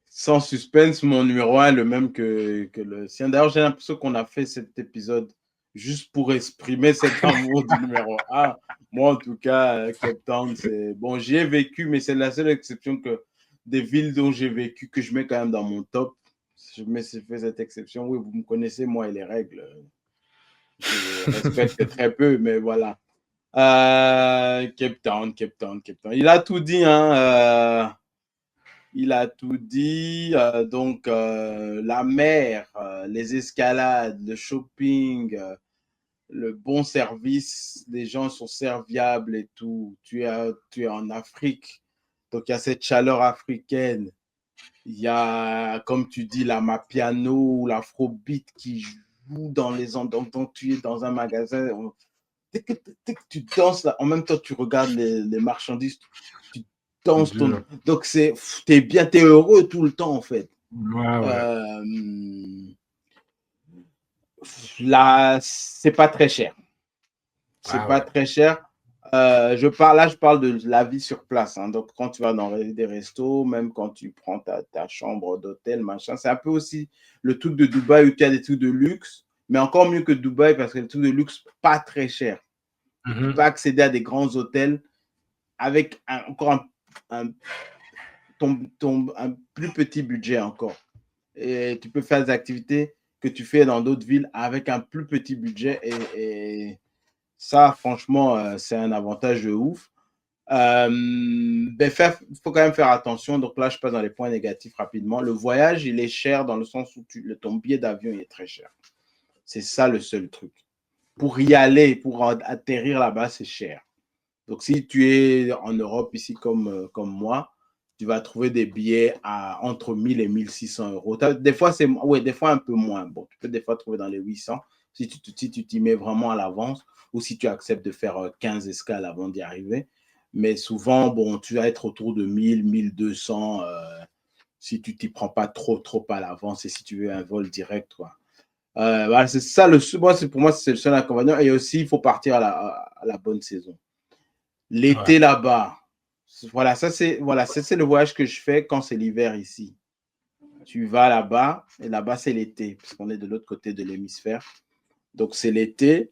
Sans suspense, mon numéro 1 est le même que le sien. D'ailleurs, j'ai l'impression qu'on a fait cet épisode juste pour exprimer cet amour du numéro 1. Moi, en tout cas, Cape Town, c'est... Bon, j'y ai vécu, mais c'est la seule exception que des villes dont j'ai vécu que je mets quand même dans mon top. Je me suis fait cette exception. Oui, vous me connaissez, moi et les règles. Je respecte très peu, mais voilà. Cape Town, Cape Town, Cape Town. Il a tout dit, hein. Il a tout dit. Donc, la mer, les escalades, le shopping, le bon service, les gens sont serviables et tout. Tu es en Afrique, donc il y a cette chaleur africaine. Il y a, comme tu dis, la mapiano ou l'afrobeat qui joue dans les endroits. Donc, tu es dans un magasin. Dès que tu danses, là, en même temps, tu regardes les marchandises, tu danses. Donc, t'es bien, t'es heureux tout le temps, en fait. Ouais. Là, c'est pas très cher. C'est pas très cher. Je parle de la vie sur place. Hein. Donc, quand tu vas dans des restos, même quand tu prends ta chambre d'hôtel, machin, c'est un peu aussi le truc de Dubaï où tu as des trucs de luxe, mais encore mieux que Dubaï parce que les trucs de luxe, pas très cher. Tu peux accéder à des grands hôtels avec encore un plus petit budget encore. Et tu peux faire des activités que tu fais dans d'autres villes avec un plus petit budget. Et ça, franchement, c'est un avantage de ouf. Il faut quand même faire attention. Donc là, je passe dans les points négatifs rapidement. Le voyage, il est cher dans le sens où ton billet d'avion il est très cher. C'est ça le seul truc. Pour y aller, pour atterrir là-bas, c'est cher. Donc, si tu es en Europe, ici comme moi, tu vas trouver des billets entre 1000 et 1600 euros. Des fois, des fois un peu moins. Bon, tu peux des fois trouver dans les 800 si tu t'y mets vraiment à l'avance ou si tu acceptes de faire 15 escales avant d'y arriver. Mais souvent, bon, tu vas être autour de 1000, 1200 si tu t'y prends pas trop à l'avance et si tu veux un vol direct, quoi. Voilà, c'est ça pour moi, c'est le seul inconvénient. Et aussi, il faut partir à la bonne saison. L'été là-bas, voilà, c'est le voyage que je fais quand c'est l'hiver ici. Tu vas là-bas, et là-bas, c'est l'été, parce qu'on est de l'autre côté de l'hémisphère. Donc, c'est l'été.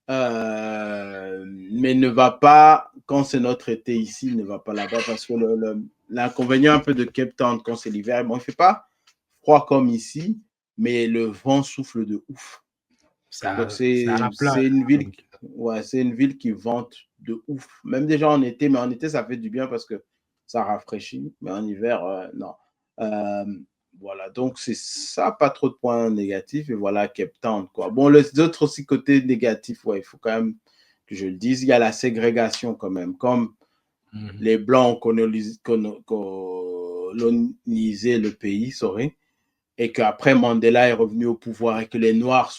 Mais ne va pas, quand c'est notre été ici, ne va pas là-bas, parce que l'inconvénient un peu de Cape Town quand c'est l'hiver, bon, il ne fait pas froid comme ici, mais le vent souffle de ouf. Donc, c'est une ville, c'est une ville qui vente de ouf. Même déjà en été, mais en été, ça fait du bien parce que ça rafraîchit. Mais en hiver, non. Voilà, donc c'est ça, pas trop de points négatifs. Et voilà, Cape Town, quoi. Bon, les autres aussi côtés négatifs, ouais, il faut quand même que je le dise, il y a la ségrégation quand même. Comme les Blancs ont colonisé le pays, et qu'après Mandela est revenu au pouvoir et que les Noirs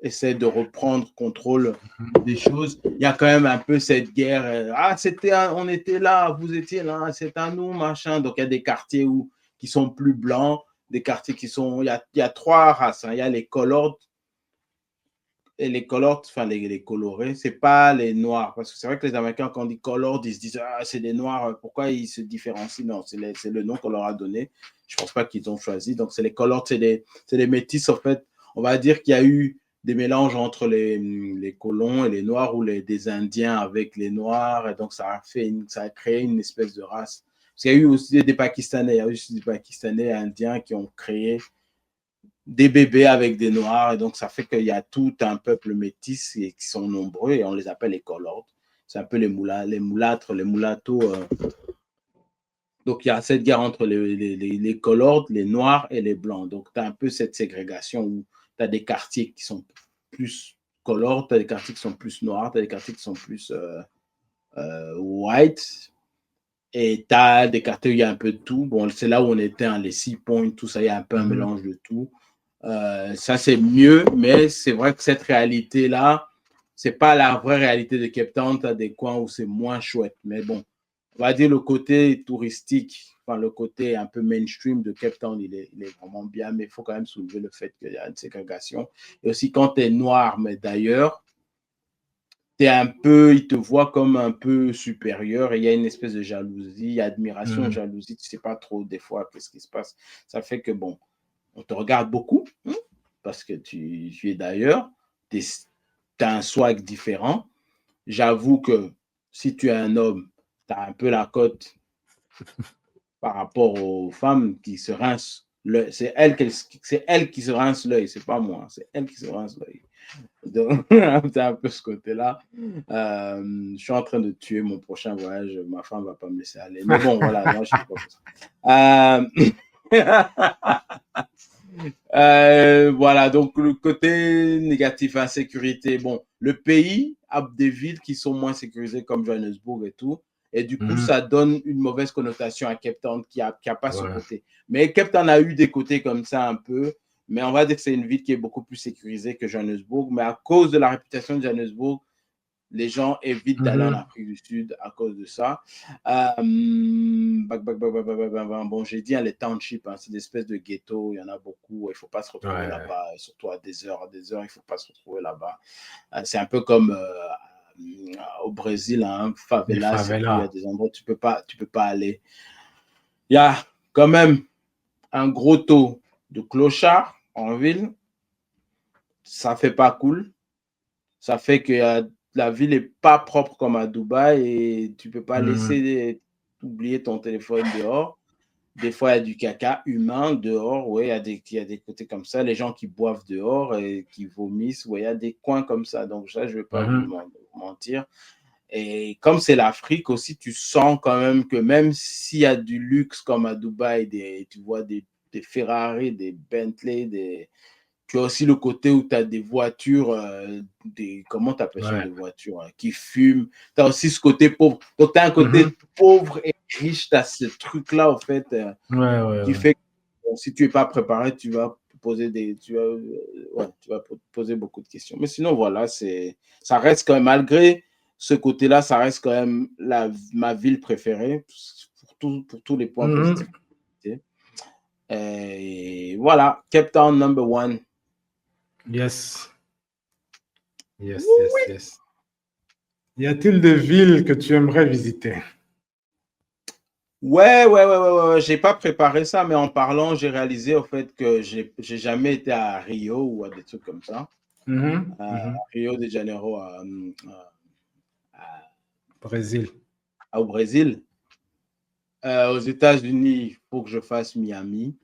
essaie de reprendre contrôle des choses. Il y a quand même un peu cette guerre. On était là, vous étiez là, c'est à nous, machin. Donc il y a des quartiers qui sont plus blancs, des quartiers qui sont. Il y a trois races. Hein. Il y a les colored et les colored, enfin les colorés, c'est pas les noirs. Parce que c'est vrai que les Américains, quand on dit colored, ils se disent c'est des noirs, pourquoi ils se différencient? Non, c'est le nom qu'on leur a donné. Je pense pas qu'ils ont choisi. Donc c'est les colored, c'est les métis, en fait. On va dire qu'il y a eu des mélanges entre les colons et les noirs ou des Indiens avec les noirs. Et donc, ça a créé une espèce de race. Parce qu'il y a eu aussi des Pakistanais. Il y a eu aussi des Pakistanais indiens qui ont créé des bébés avec des noirs. Et donc, ça fait qu'il y a tout un peuple métis qui sont nombreux et on les appelle les colored. C'est un peu les mulâtres, les mulattos. Donc, il y a cette guerre entre les colored, les noirs et les blancs. Donc, tu as un peu cette ségrégation où tu as des quartiers qui sont plus colored, tu as des quartiers qui sont plus noirs, tu as des quartiers qui sont plus white. Et tu as des quartiers où il y a un peu de tout. Bon, c'est là où on était, les 6 points, tout ça, il y a un peu un mélange de tout. Ça, c'est mieux, mais c'est vrai que cette réalité-là, c'est pas la vraie réalité de Cape Town. Tu as des coins où c'est moins chouette. Mais bon, on va dire le côté touristique, enfin, le côté un peu mainstream de Cape Town, il est vraiment bien, mais il faut quand même soulever le fait qu'il y a une ségrégation. Et aussi, quand tu es noir, mais d'ailleurs, il te voit comme un peu supérieur et il y a une espèce de jalousie, admiration, jalousie, tu sais pas trop des fois qu'est-ce qui se passe. Ça fait que bon, on te regarde beaucoup parce que tu es d'ailleurs, tu as un swag différent. J'avoue que si tu es un homme, tu as un peu la cote par rapport aux femmes qui se rincent l'œil. C'est elle qui se rince l'œil, c'est pas moi, c'est elle qui se rince l'œil. Donc, c'est un peu ce côté-là. Je suis en train de tuer mon prochain voyage. Ma femme ne va pas me laisser aller. Mais bon, voilà, moi, je suis pas voilà, donc le côté négatif, insécurité. Bon, le pays a des villes qui sont moins sécurisées comme Johannesburg et tout. Et du coup, ça donne une mauvaise connotation à Cape Town qui a pas ce côté. Mais Cape Town a eu des côtés comme ça un peu. Mais on va dire que c'est une ville qui est beaucoup plus sécurisée que Johannesburg. Mais à cause de la réputation de Johannesburg, les gens évitent d'aller en Afrique du Sud à cause de ça. Bon, j'ai dit, les townships, c'est des espèces de ghettos, il y en a beaucoup, il ne faut pas se retrouver là-bas, surtout à des heures, il ne faut pas se retrouver là-bas. C'est un peu comme au Brésil, favelas, il y a des endroits où tu peux pas aller. Il y a quand même un gros taux de clochards en ville. Ça fait pas cool. Ça fait que la ville n'est pas propre comme à Dubaï et tu ne peux pas laisser oublier ton téléphone dehors. Des fois, il y a du caca humain dehors. Ouais, il y a des côtés comme ça. Les gens qui boivent dehors et qui vomissent. Ouais, il y a des coins comme ça. Donc, ça, je ne vais pas vous mentir. Et comme c'est l'Afrique aussi, tu sens quand même que même s'il y a du luxe comme à Dubaï, tu vois des Ferrari, des Bentley, tu as aussi le côté où tu as des voitures, comment tu appelles ça, des voitures qui fument. Tu as aussi ce côté pauvre. Donc, tu as un côté pauvre et riche. Tu as ce truc-là, en fait, qui fait que si tu n'es pas préparé, tu vas poser beaucoup de questions. Mais sinon, voilà, ça reste quand même, malgré ce côté-là, ça reste quand même ma ville préférée pour tous les points positifs. Et voilà, Cape Town #1. Yes. Yes. Y a-t-il des villes que tu aimerais visiter? Ouais. J'ai pas préparé ça, mais en parlant, j'ai réalisé au fait que j'ai jamais été à Rio ou à des trucs comme ça. Rio de Janeiro Brésil. Au Brésil. Aux États-Unis, il faut que je fasse Miami.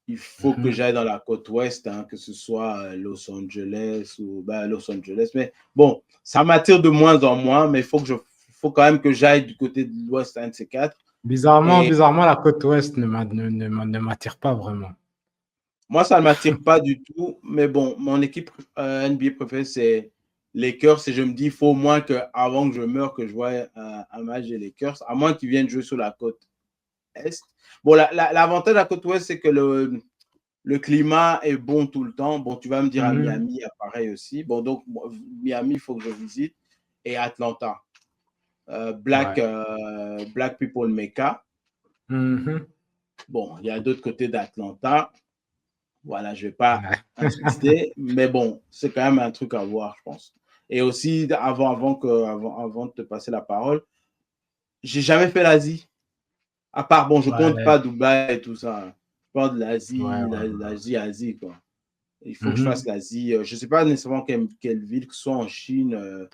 Il faut que j'aille dans la côte ouest, que ce soit Los Angeles ou Los Angeles. Mais bon, ça m'attire de moins en moins, mais il faut quand même que j'aille du côté de l'ouest, un de ces quatre. Bizarrement, la côte ouest ne m'attire pas vraiment. Moi, ça ne m'attire pas du tout. Mais bon, mon équipe NBA préférée, c'est les Lakers. Et je me dis, il faut au moins qu'avant que je meure, que je voie un match des Lakers, à moins qu'ils viennent jouer sur la côte est. Bon, l'avantage de la côte ouest, c'est que le climat est bon tout le temps. Bon, tu vas me dire à Miami, pareil aussi. Bon, donc, Miami, il faut que je visite. Et Atlanta. Black People Mecca. Bon, il y a d'autres côtés d'Atlanta. Voilà, je ne vais pas insister. Mais bon, c'est quand même un truc à voir, je pense. Et aussi, avant de te passer la parole, j'ai jamais fait l'Asie. À part, bon, je compte pas Dubaï et tout ça. Je parle de l'Asie, Asie, quoi. Il faut que je fasse l'Asie. Je ne sais pas nécessairement quelle ville, que ce soit en Chine,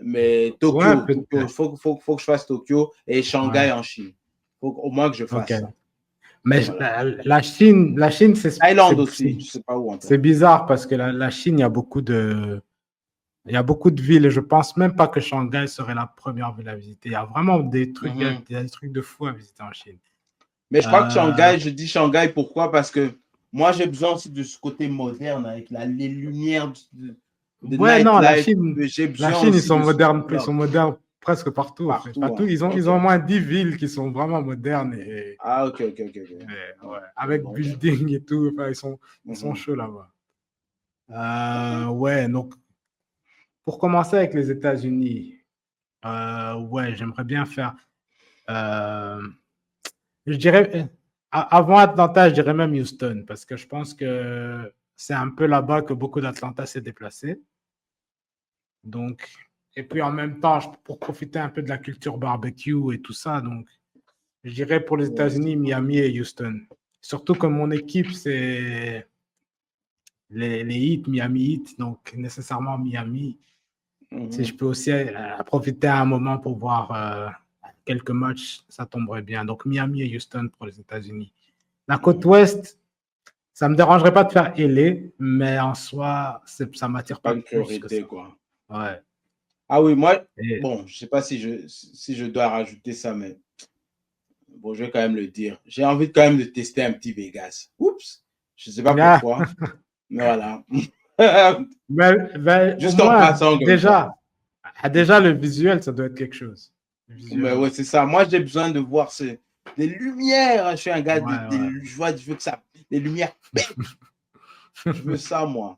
mais Tokyo. Il faut que je fasse Tokyo et Shanghai en Chine. Il faut au moins que je fasse ça. Mais voilà. la Chine, c'est... Thaïlande aussi, je ne sais pas où. C'est bizarre parce que la Chine, il y a beaucoup de villes. Je ne pense même pas que Shanghai serait la première ville à visiter. Il y a vraiment des trucs, des trucs de fou à visiter en Chine. Mais je crois que Shanghai, je dis Shanghai, pourquoi? Parce que moi, j'ai besoin aussi de ce côté moderne avec les lumières de non, la Chine, ils sont modernes presque partout. En fait. Partout, Partout, hein. ils ont au moins 10 villes qui sont vraiment modernes Ah, ok. ouais, avec Bon, building et tout. Enfin, ils sont mhm. chauds là-bas. Ouais, donc pour commencer avec les États-Unis, ouais, j'aimerais bien faire. euh, je dirais, avant Atlanta, je dirais même Houston, parce que je pense que c'est un peu là-bas que beaucoup d'Atlanta s'est déplacé. Donc, et puis en même temps, pour profiter un peu de la culture barbecue et tout ça, donc je dirais pour les Ouais, États-Unis, Miami et Houston. Surtout que mon équipe, c'est les Heat, Miami Heat, donc nécessairement Miami. Si je mhm. peux aussi profiter à un moment pour voir quelques matchs, ça tomberait bien. Donc Miami et Houston pour les États-Unis. La côte ouest, ça ne me dérangerait pas de faire LA, mais en soi, ça ne C'est m'attire pas pas une plus que priorité, ça. quoi. Ouais. Ah oui, moi, Et, bon, je sais pas si je dois rajouter ça, mais bon, je vais quand même le dire. J'ai envie quand même de tester un petit Vegas. Oups, je sais pas ah, pourquoi, mais voilà. mais au Juste en moins, passant comme ça. déjà, le visuel, ça doit être quelque chose. Le Mais visuel. ouais, c'est ça. Moi, j'ai besoin de voir des lumières. Je suis un gars Ouais, je veux que ça, les lumières pètent. ouais. Je veux ça, moi.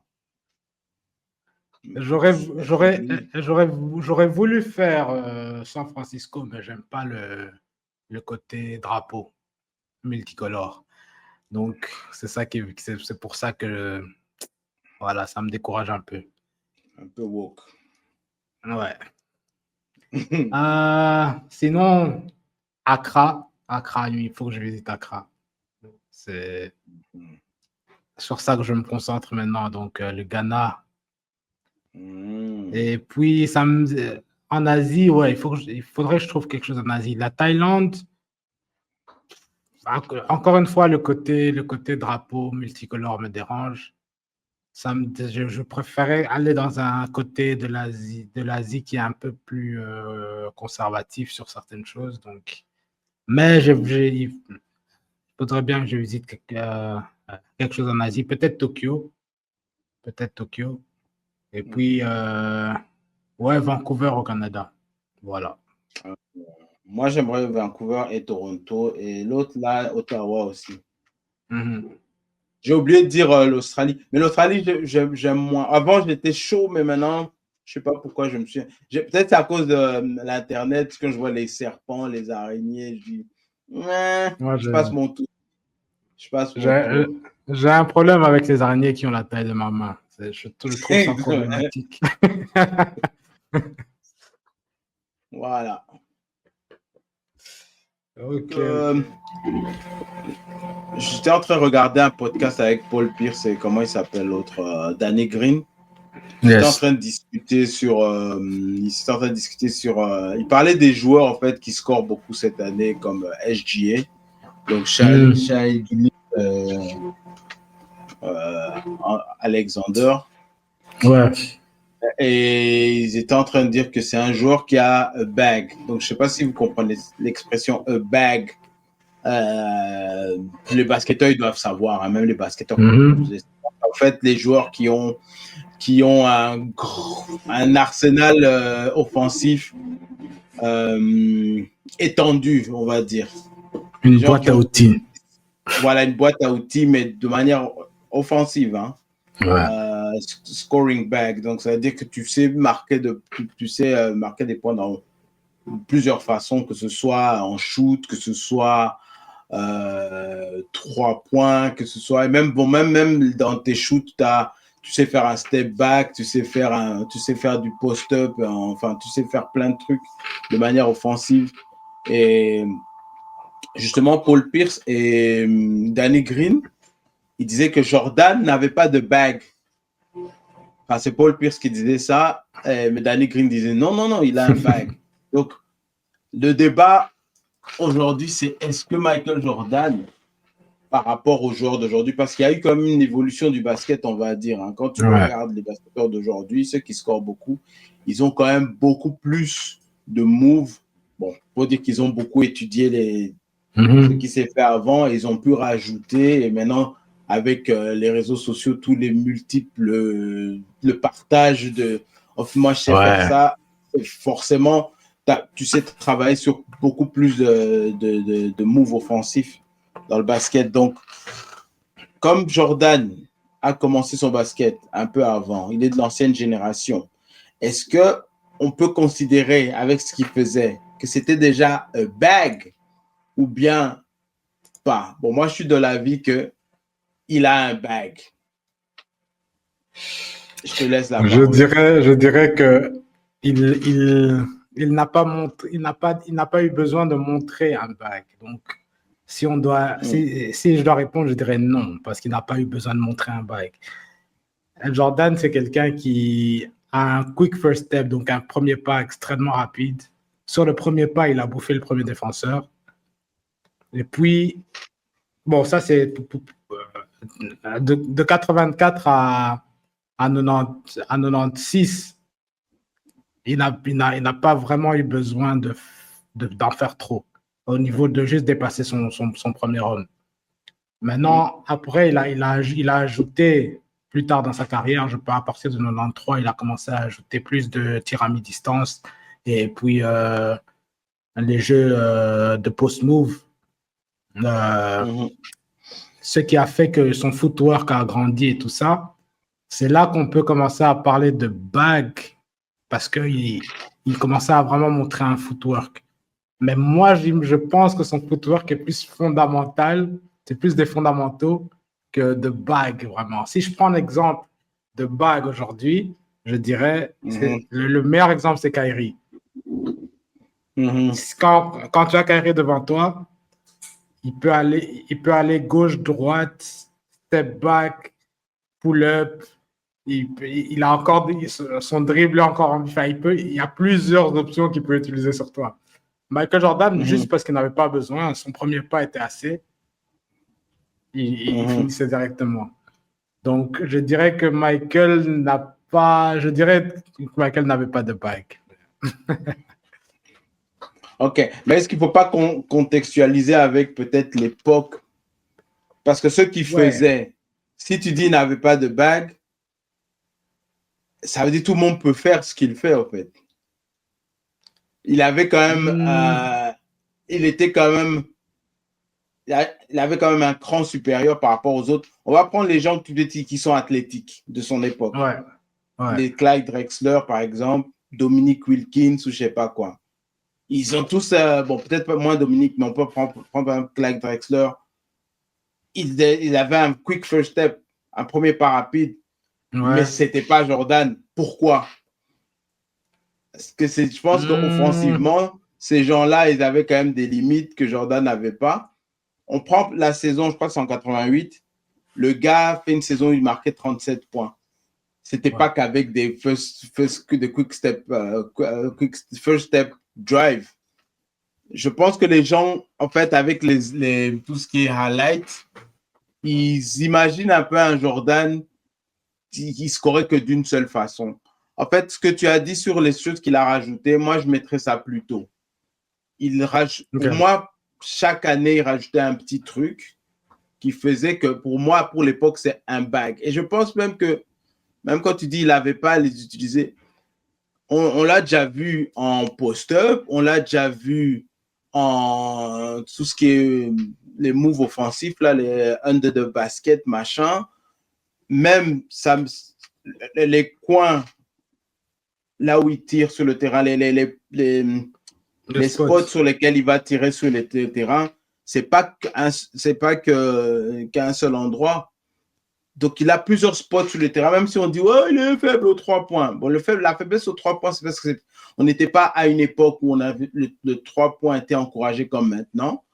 J'aurais, j'aurais, États-Unis. j'aurais voulu faire San Francisco, mais j'aime pas le côté drapeau multicolore. Donc, c'est pour ça que, voilà, ça me décourage un peu. Un peu woke. Ouais. Sinon, Accra, il faut que je visite Accra. C'est sur ça que je me concentre maintenant. Donc, le Ghana. Mm. Et puis, en Asie, ouais, il faudrait que je trouve quelque chose en Asie. La Thaïlande, encore une fois, le côté drapeau multicolore me dérange. Je préférais aller dans un côté de l'Asie qui est un peu plus conservatif sur certaines choses. Donc, mais il faudrait bien que je visite quelque chose en Asie, peut-être Tokyo. Et puis, Mhm. ouais, Vancouver au Canada. Voilà. Moi, j'aimerais Vancouver et Toronto et l'autre là, Ottawa aussi. Mhm. J'ai oublié de dire l'Australie. Mais l'Australie, j'aime moins. Avant, j'étais chaud, mais maintenant, je sais pas pourquoi je me suis. Peut-être c'est à cause de l'Internet, quand je vois les serpents, les araignées, je dis, ouais, Moi, je passe mon tour. Je passe j'ai mon tour. j'ai un problème avec les araignées qui ont la taille de ma main. Je trouve ça problématique. Voilà. Ok, Euh, ok. J'étais en train de regarder un podcast avec Paul Pierce et comment il s'appelle l'autre, Danny Green. Ils étaient en Yes. train de discuter sur, il parlait des joueurs en fait qui scorent beaucoup cette année comme SGA, donc Mhm. Shai Alexander, Ouais. et ils étaient en train de dire que c'est un joueur qui a a bag. Donc je sais pas si vous comprenez l'expression a bag. Les basketteurs ils doivent savoir, hein, même les basketteurs comme Mhm. en fait les joueurs qui ont un arsenal offensif étendu, on va dire. Les Une gens boîte qui à ont outils. voilà, une boîte à outils, mais de manière offensive. Hein. Ouais. Scoring bag. Donc, ça veut dire que tu sais tu sais marquer des points dans plusieurs façons, que ce soit en shoot, que ce soit 3 points, que ce soit, et même, bon, même dans tes shoots, tu sais faire un step back, tu sais faire du post-up, enfin, tu sais faire plein de trucs de manière offensive. Et justement, Paul Pierce et Danny Green, ils disaient que Jordan n'avait pas de bag. Enfin, c'est Paul Pierce qui disait ça, mais Danny Green disait non, non, non, il a un bag. Donc, le débat aujourd'hui, c'est est-ce que Michael Jordan, par rapport aux joueurs d'aujourd'hui, parce qu'il y a eu quand même une évolution du basket, on va dire. Hein. Quand tu Ouais. regardes les basketteurs d'aujourd'hui, ceux qui scorent beaucoup, ils ont quand même beaucoup plus de moves. Bon, il faut dire qu'ils ont beaucoup étudié ce Mhm. qui s'est fait avant, et ils ont pu rajouter, et maintenant, avec les réseaux sociaux, tous les multiples, le partage de oh, moi je sais faire Ouais. ça, forcément, tu sais travailler sur beaucoup plus de moves offensifs dans le basket. Donc, comme Jordan a commencé son basket un peu avant, il est de l'ancienne génération, est-ce qu'on peut considérer, avec ce qu'il faisait, que c'était déjà un bag ou bien pas? Bon, moi, je suis de l'avis qu'il a un bag. Je te laisse la parole. Je dirais que il n'a pas montré, il n'a pas eu besoin de montrer un bag. Donc, si je dois répondre, je dirais non, parce qu'il n'a pas eu besoin de montrer un bag. Jordan, c'est quelqu'un qui a un quick first step, donc un premier pas extrêmement rapide. Sur le premier pas, il a bouffé le premier défenseur. Et puis, bon, ça c'est de 84 à 96, il n'a pas vraiment eu besoin d'en faire trop au niveau de juste dépasser son premier homme. Maintenant, après, il a ajouté plus tard dans sa carrière, je pense à partir de 93, il a commencé à ajouter plus de tirs à mi-distance et puis les jeux de post-move. Ce qui a fait que son footwork a grandi et tout ça. C'est là qu'on peut commencer à parler de bag parce qu'il commençait à vraiment montrer un footwork. Mais moi, je pense que son footwork est plus fondamental, c'est plus des fondamentaux que de bag, vraiment. Si je prends l'exemple de bag aujourd'hui, je dirais le meilleur exemple, c'est Kyrie. Quand tu as Kyrie devant toi, il peut aller gauche, droite, step back, pull-up. Il a encore son dribble encore. Enfin, il y a plusieurs options qu'il peut utiliser sur toi. Michael Jordan, juste parce qu'il n'avait pas besoin, son premier pas était assez. Il finissait directement. Donc, je dirais que Michael n'avait pas de bague. Ok, mais est-ce qu'il ne faut pas contextualiser avec peut-être l'époque? Parce que ceux qui faisaient, si tu dis qu'il n'avait pas de bague, ça veut dire que tout le monde peut faire ce qu'il fait, en fait. Il avait quand même, il avait quand même un cran supérieur par rapport aux autres. On va prendre les gens qui sont athlétiques de son époque. Les Clyde Drexler, par exemple, Dominique Wilkins ou je ne sais pas quoi. Ils ont tous, bon, peut-être pas moins Dominique, mais on peut prendre un Clyde Drexler. Ils avaient un quick first step, un premier pas rapide, mais ce n'était pas Jordan. Pourquoi? Parce que je pense qu'offensivement, ces gens-là, ils avaient quand même des limites que Jordan n'avait pas. On prend la saison, je crois que c'est en 88. Le gars fait une saison où il marquait 37 points. C'était pas qu'avec des quick first step drive. Je pense que les gens, en fait, avec tout ce qui est highlight, ils imaginent un peu un Jordan qui scorait que d'une seule façon. En fait, ce que tu as dit sur les choses qu'il a rajoutées, moi, je mettrais ça plus tôt. Pour moi, chaque année, il rajoutait un petit truc qui faisait que, pour moi, pour l'époque, c'est un bag. Et je pense même que, même quand tu dis qu'il n'avait pas à les utiliser, on l'a déjà vu en post-up, on l'a déjà vu en tout ce qui est les moves offensifs, là, les under the basket, machin. Même les coins, là où il tire sur le terrain, les spots sur lesquels il va tirer sur le terrain, c'est pas qu'un seul endroit. Donc, il a plusieurs spots sur le terrain, même si on dit, ouais, il est faible aux 3 points. Bon, la faiblesse aux 3 points, c'est parce qu'on n'était pas à une époque où le 3 points était encouragé comme maintenant.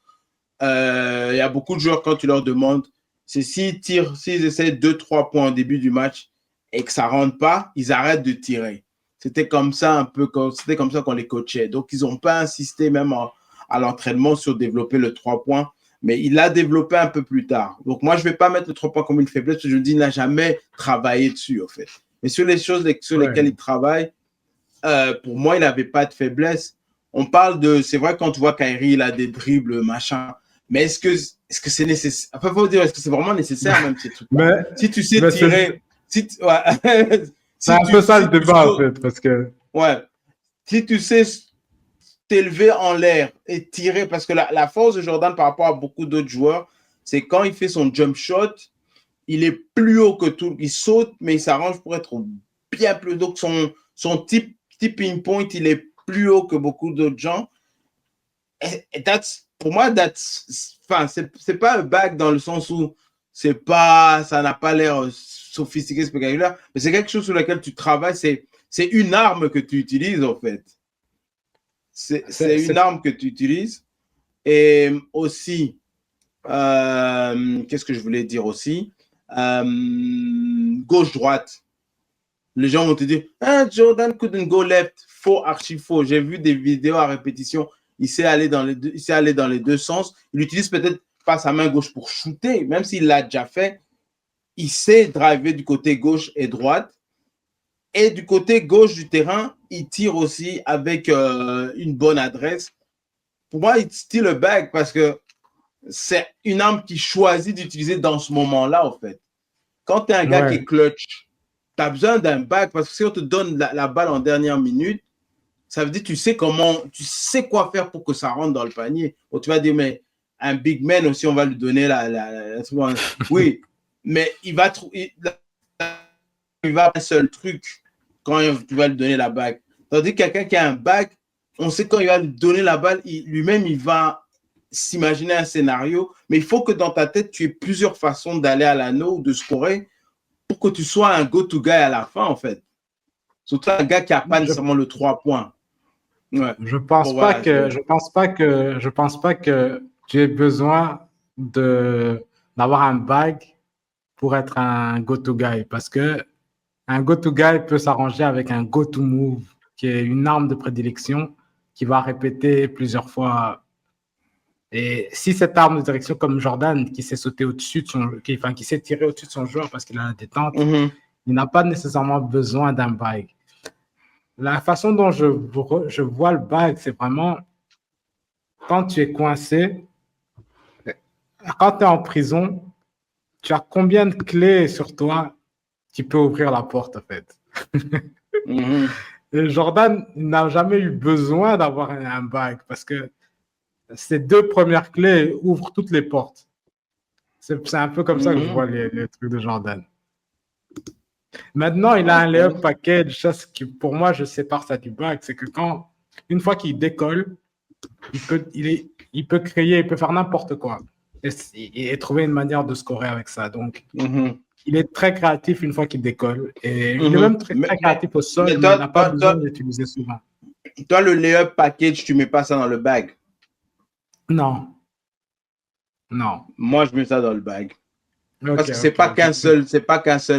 Il y a beaucoup de joueurs, quand tu leur demandes, c'est s'ils essaient 2-3 points au début du match et que ça ne rentre pas, ils arrêtent de tirer. C'était comme ça c'était comme ça qu'on les coachait. Donc, ils n'ont pas insisté même à l'entraînement sur développer le 3 points. Mais il l'a développé un peu plus tard. Donc, moi, je ne vais pas mettre le 3 points comme une faiblesse, parce que je dis qu'il n'a jamais travaillé dessus, en fait. Mais sur les choses sur lesquelles il travaille, pour moi, il n'avait pas de faiblesse. On parle c'est vrai, quand tu vois Kyrie, il a des dribbles, machin. Mais est-ce que c'est nécessaire? Enfin, il faut dire, est-ce que c'est vraiment nécessaire, même ces trucs-là? Si tu sais tirer. C'est un peu ça le débat, en fait, parce que. Ouais. Si tu sais t'élever en l'air et tirer. Parce que la force de Jordan par rapport à beaucoup d'autres joueurs, c'est quand il fait son jump shot, il est plus haut que tout. Il saute, mais il s'arrange pour être bien plus haut. Donc, son tipping point, il est plus haut que beaucoup d'autres gens. Et pour moi, c'est pas un bac dans le sens où ça n'a pas l'air sophistiqué, spectaculaire, mais c'est quelque chose sur lequel tu travailles. C'est une arme que tu utilises, en fait. C'est une arme que tu utilises. Et aussi, qu'est-ce que je voulais dire aussi? Gauche-droite. Les gens vont te dire, ah, Jordan couldn't go left. Faux, archi faux. J'ai vu des vidéos à répétition. Il sait aller dans les deux sens. Il utilise peut-être pas sa main gauche pour shooter, même s'il l'a déjà fait. Il sait driver du côté gauche et droite. Et du côté gauche du terrain, il tire aussi avec une bonne adresse. Pour moi, il tire le bag parce que c'est une arme qu'il choisit d'utiliser dans ce moment-là, en fait. Quand tu es un gars qui est clutch, tu as besoin d'un bag parce que si on te donne la balle en dernière minute, ça veut dire que tu sais quoi faire pour que ça rentre dans le panier. Bon, tu vas dire, mais un big man aussi, on va lui donner oui, mais il va un seul truc quand tu vas lui donner la bague. Tandis que quelqu'un qui a un bag, on sait quand il va lui donner la balle, lui-même, il va s'imaginer un scénario, mais il faut que dans ta tête, tu aies plusieurs façons d'aller à l'anneau ou de scorer pour que tu sois un go-to guy à la fin, en fait. Surtout un gars qui n'a pas nécessairement le 3 points. Ouais. Je pense pas que tu aies besoin d'avoir un bag pour être un go-to guy parce que un go-to guy peut s'arranger avec un go-to move qui est une arme de prédilection qui va répéter plusieurs fois. Et si cette arme de direction comme Jordan qui s'est sauté au-dessus de qui s'est tiré au-dessus de son joueur parce qu'il a la détente, il n'a pas nécessairement besoin d'un bag. La façon dont je vois le bag, c'est vraiment quand tu es coincé, quand tu es en prison, tu as combien de clés sur toi qui peut ouvrir la porte, en fait. Et Jordan n'a jamais eu besoin d'avoir un bag parce que ces deux premières clés ouvrent toutes les portes. C'est un peu comme ça que je vois les trucs de Jordan. Maintenant, il a un layup package. Ça, pour moi, je sépare ça du bag. C'est que une fois qu'il décolle, il peut créer, il peut faire n'importe quoi et trouver une manière de scorer avec ça. Donc, il est très créatif une fois qu'il décolle. Et il est même très créatif au sol, mais il n'a pas besoin d'utiliser souvent. Toi, le layup package, tu ne mets pas ça dans le bag? Non. Non. Moi, je mets ça dans le bag. Parce que c'est pas qu'un seul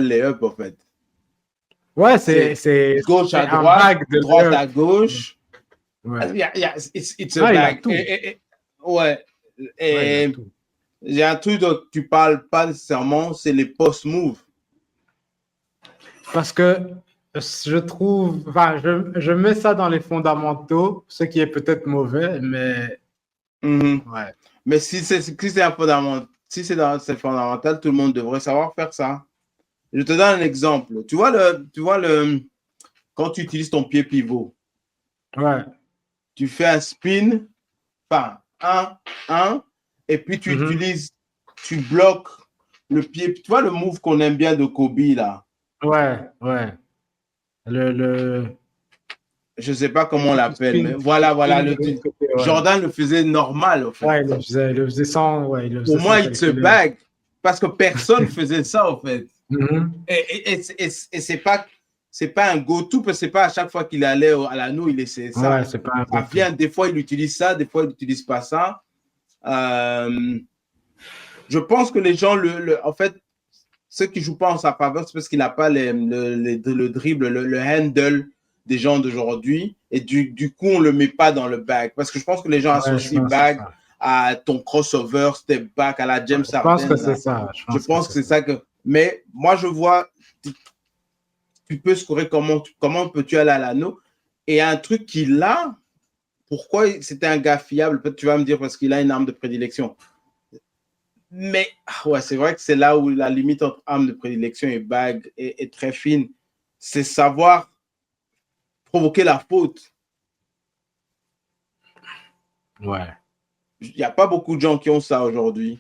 layup, en fait. Ouais, c'est gauche à droite, droite à gauche. Ouais. It's a bag. Ouais. Et il y a un truc dont tu parles pas nécessairement, c'est les post-moves. Parce que je trouve, je mets ça dans les fondamentaux, ce qui est peut-être mauvais, mais ouais. Mais si c'est un fondamental, si c'est fondamental, tout le monde devrait savoir faire ça. Je te donne un exemple. Tu vois quand tu utilises ton pied pivot. Ouais. Tu fais un spin, enfin, 1, et puis tu bloques le pied. Tu vois le move qu'on aime bien de Kobe, là? Ouais. Je ne sais pas comment on l'appelle, mais voilà. Jordan le faisait normal, en fait. Ouais, il le faisait sans. Ouais, pour moi, il se bag parce que personne faisait ça, en fait. Et c'est pas un go-to, parce que c'est pas à chaque fois qu'il allait à l'anneau, il essayait ça. Ouais, c'est pas un ça vient, des fois, il utilise ça, des fois, il n'utilise pas ça. Je pense que les gens, en fait, ceux qui ne jouent pas en sa faveur, c'est parce qu'il n'a pas le dribble, le handle des gens d'aujourd'hui. Et du coup, on ne le met pas dans le bag. Parce que je pense que les gens associent bag à ton crossover, step back, à la James Harden. Je pense que c'est ça. Je pense que c'est ça que... Mais moi, je vois, tu peux scorer comment peux-tu aller à l'anneau? Et un truc qu'il a, pourquoi c'était un gars fiable? Peut-être tu vas me dire parce qu'il a une arme de prédilection. Mais ouais, c'est vrai que c'est là où la limite entre arme de prédilection et bague est très fine. C'est savoir provoquer la faute. Ouais. Il n'y a pas beaucoup de gens qui ont ça aujourd'hui.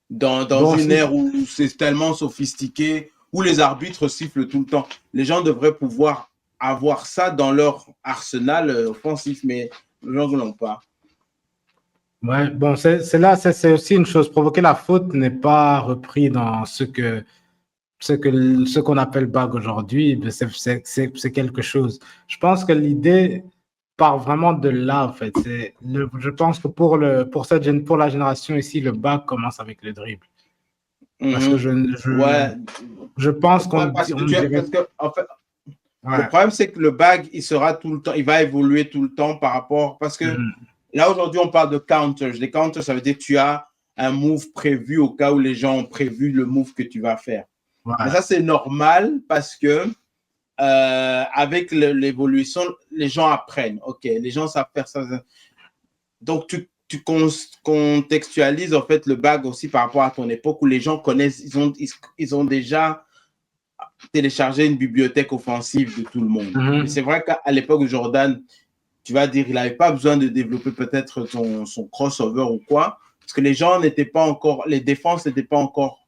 Dans Bon, une ère où c'est tellement sophistiqué, où les arbitres sifflent tout le temps. Les gens devraient pouvoir avoir ça dans leur arsenal offensif, mais les gens ne l'ont pas. ouais, bon, c'est aussi une chose. Provoquer la faute n'est pas repris dans ce qu'on appelle bague aujourd'hui. Mais c'est quelque chose. Je pense que l'idée part vraiment de là, en fait. Je pense que pour la génération ici, le bague commence avec le dribble. Parce que Ouais, je pense parce que on dirait. parce que en fait, le Ouais. problème c'est que le bag, il sera tout le temps, il va évoluer tout le temps par rapport, parce que Mhm. là aujourd'hui on parle de counters. Les counters, ça veut dire que tu as un move prévu au cas où les gens ont prévu le move que tu vas faire. Mais Ouais. ça c'est normal parce que avec l'évolution, les gens apprennent. Ok, les gens savent faire ça. Donc, tu contextualises en fait le bag aussi par rapport à ton époque où les gens connaissent, ils ont déjà téléchargé une bibliothèque offensive de tout le monde. Mais Mhm. c'est vrai qu'à l'époque de Jordan, tu vas dire, il n'avait pas besoin de développer peut-être son crossover ou quoi, parce que les gens n'étaient pas encore, les défenses n'étaient pas encore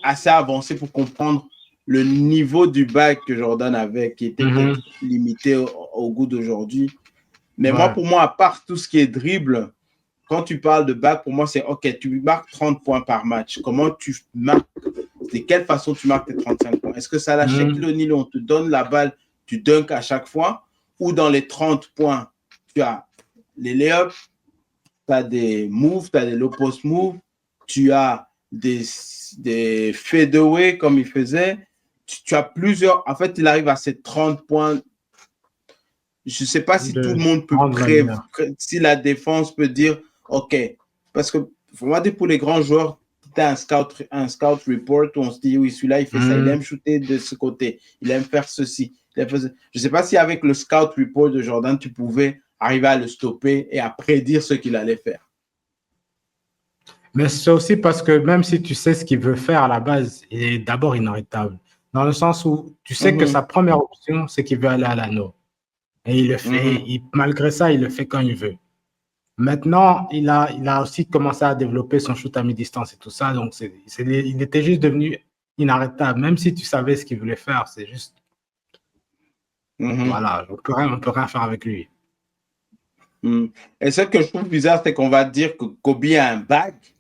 assez avancées pour comprendre le niveau du bag que Jordan avait, qui était peut-être Mhm. limité au goût d'aujourd'hui. Mais moi, Ouais. pour moi, à part tout ce qui est dribble, quand tu parles de bac, pour moi, c'est OK, tu marques 30 points par match. Comment tu marques, de quelle façon tu marques tes 35 points? Est-ce que ça, là, Shaquille Mhm. O'Neal, on te donne la balle, tu dunks à chaque fois? Ou dans les 30 points, tu as les layups, tu as des moves, tu as des low post moves, tu as des fadeaway comme il faisait. Tu as plusieurs. En fait, il arrive à ces 30 points. Je ne sais pas si tout De le monde peut grande manière. si la défense peut dire OK. Parce que pour les grands joueurs, tu as un scout report où on se dit oui, celui-là, il fait ça, il Mhm. aime shooter de ce côté, il aime faire ceci. Je ne sais pas si avec le scout report de Jordan, tu pouvais arriver à le stopper et à prédire ce qu'il allait faire. Mais c'est aussi parce que même si tu sais ce qu'il veut faire à la base, il est d'abord inarrêtable. Dans le sens où tu sais que sa première option, c'est qu'il veut aller à l'anneau. Et il le fait, malgré ça, il le fait quand il veut. Maintenant, il a aussi commencé à développer son shoot à mi-distance et tout ça. Donc, il était juste devenu inarrêtable. Même si tu savais ce qu'il voulait faire, c'est juste, voilà, on peut rien faire avec lui. Et ce que je trouve bizarre, c'est qu'on va dire que Kobe a un bac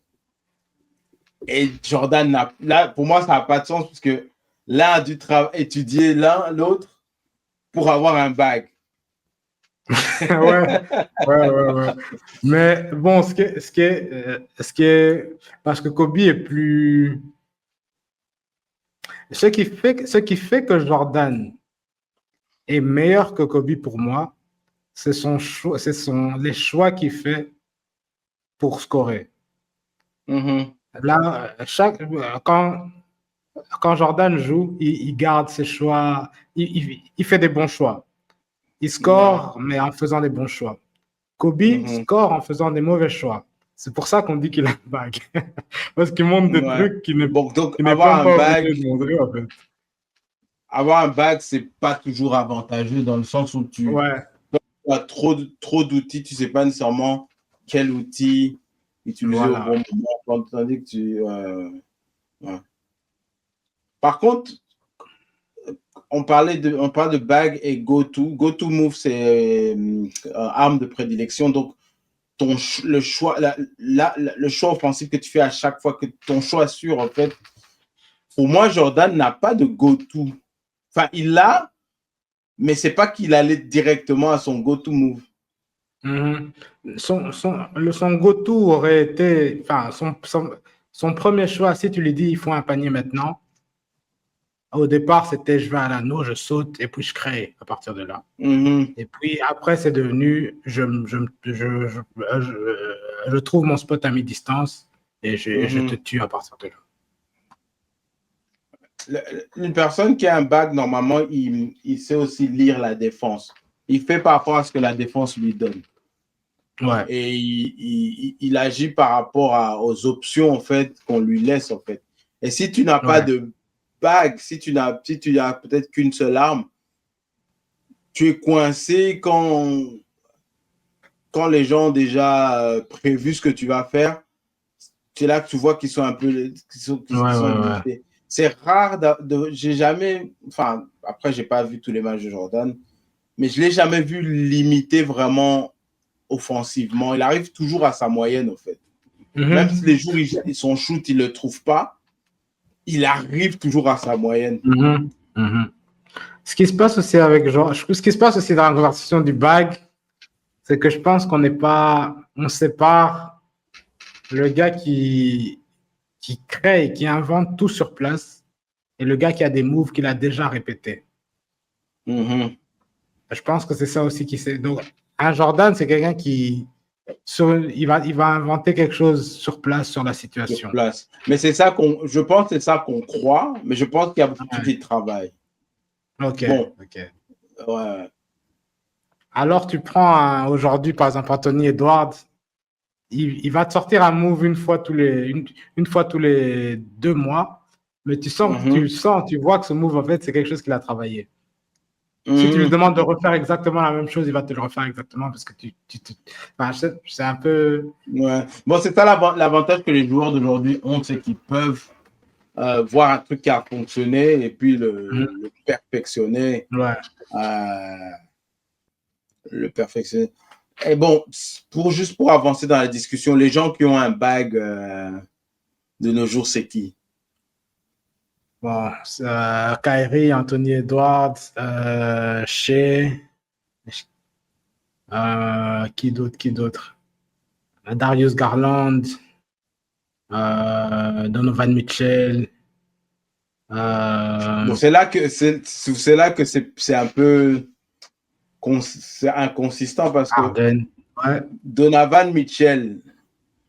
et Jordan n'a. Là, pour moi, ça n'a pas de sens parce que l'un a dû étudier l'autre pour avoir un bac. Ouais, ouais. Mais bon, parce que Kobe est plus. Ce qui fait que Jordan est meilleur que Kobe pour moi, c'est son choix, les choix qu'il fait pour scorer. Là, quand Jordan joue, il garde ses choix, il fait des bons choix. Il Ouais. score, mais en faisant des bons choix. Kobe Mhm. score en faisant des mauvais choix. C'est pour ça qu'on dit qu'il a une bague. Parce qu'il montre des Ouais. trucs Bon, donc qu'il n'est même pas obligé de montrer, en fait. avoir un bac, c'est pas toujours avantageux dans le sens où tu Ouais, as trop d'outils, tu sais pas nécessairement quel outil utiliser au voilà. bon moment, tandis que ouais. Par contre, on parle de bag et go-to. Go-to move, c'est arme de prédilection. Donc, le choix, le choix offensif que tu fais à chaque fois que ton choix sûr, en fait, pour moi, Jordan n'a pas de go-to. Enfin, il l'a, mais c'est pas qu'il allait directement à son go-to move. Mhm. Son go-to aurait été, enfin, son premier choix, si tu lui dis il faut un panier maintenant, au départ, c'était je vais à l'anneau, je saute et puis je crée à partir de là. Mhm, Et puis après, c'est devenu je trouve mon spot à mi-distance et je te mhm. tue à partir de là. Une personne qui a un bac, normalement, il sait aussi lire la défense. Il fait par rapport à ce que la défense lui donne. Ouais, Et il agit par rapport aux options, en fait, qu'on lui laisse, en fait. Et si tu n'as pas ouais. de bague, si tu n'as peut-être qu'une seule arme, tu es coincé quand quand les gens ont déjà prévu ce que tu vas faire, c'est là que tu vois qu'ils sont un peu Ouais. limités. C'est rare j'ai jamais, enfin, après, j'ai pas vu tous les matchs de Jordan, mais je l'ai jamais vu limiter vraiment offensivement. Il arrive toujours à sa moyenne, en fait. Même si les jours, son shoot, il le trouve pas, il arrive toujours à sa moyenne. Ce qui se passe aussi avec ce qui se passe aussi dans la conversation du bag, c'est que je pense on sépare le gars qui crée et qui invente tout sur place et le gars qui a des moves qu'il a déjà répétés. Je pense que c'est ça aussi qui c'est. Donc, un Jordan, c'est quelqu'un il va inventer quelque chose sur place, sur la situation. Sur place. Mais c'est ça je pense que c'est ça qu'on croit, mais je pense qu'il y a beaucoup de trucs qui travaillent. Ok. Bon. Ok. Ouais. Alors, tu prends aujourd'hui, par exemple, Anthony Edwards, il va te sortir un move une fois tous les 2 mois, mais tu vois que ce move, en fait, c'est quelque chose qu'il a travaillé. Si tu lui demandes de refaire exactement la même chose, il va te le refaire exactement parce que c'est un peu. Ouais. Bon, c'est ça l'avantage que les joueurs d'aujourd'hui ont, c'est qu'ils peuvent voir un truc qui a fonctionné et puis le perfectionner. Ouais. Le perfectionner. Et bon, juste pour avancer dans la discussion, les gens qui ont un bag de nos jours, c'est qui? Bon, Kyrie, Anthony Edwards, Shea, qui d'autre? Darius Garland, Donovan Mitchell. Bon, c'est là que c'est un peu c'est inconsistant parce que Harden. Ouais. Donovan Mitchell,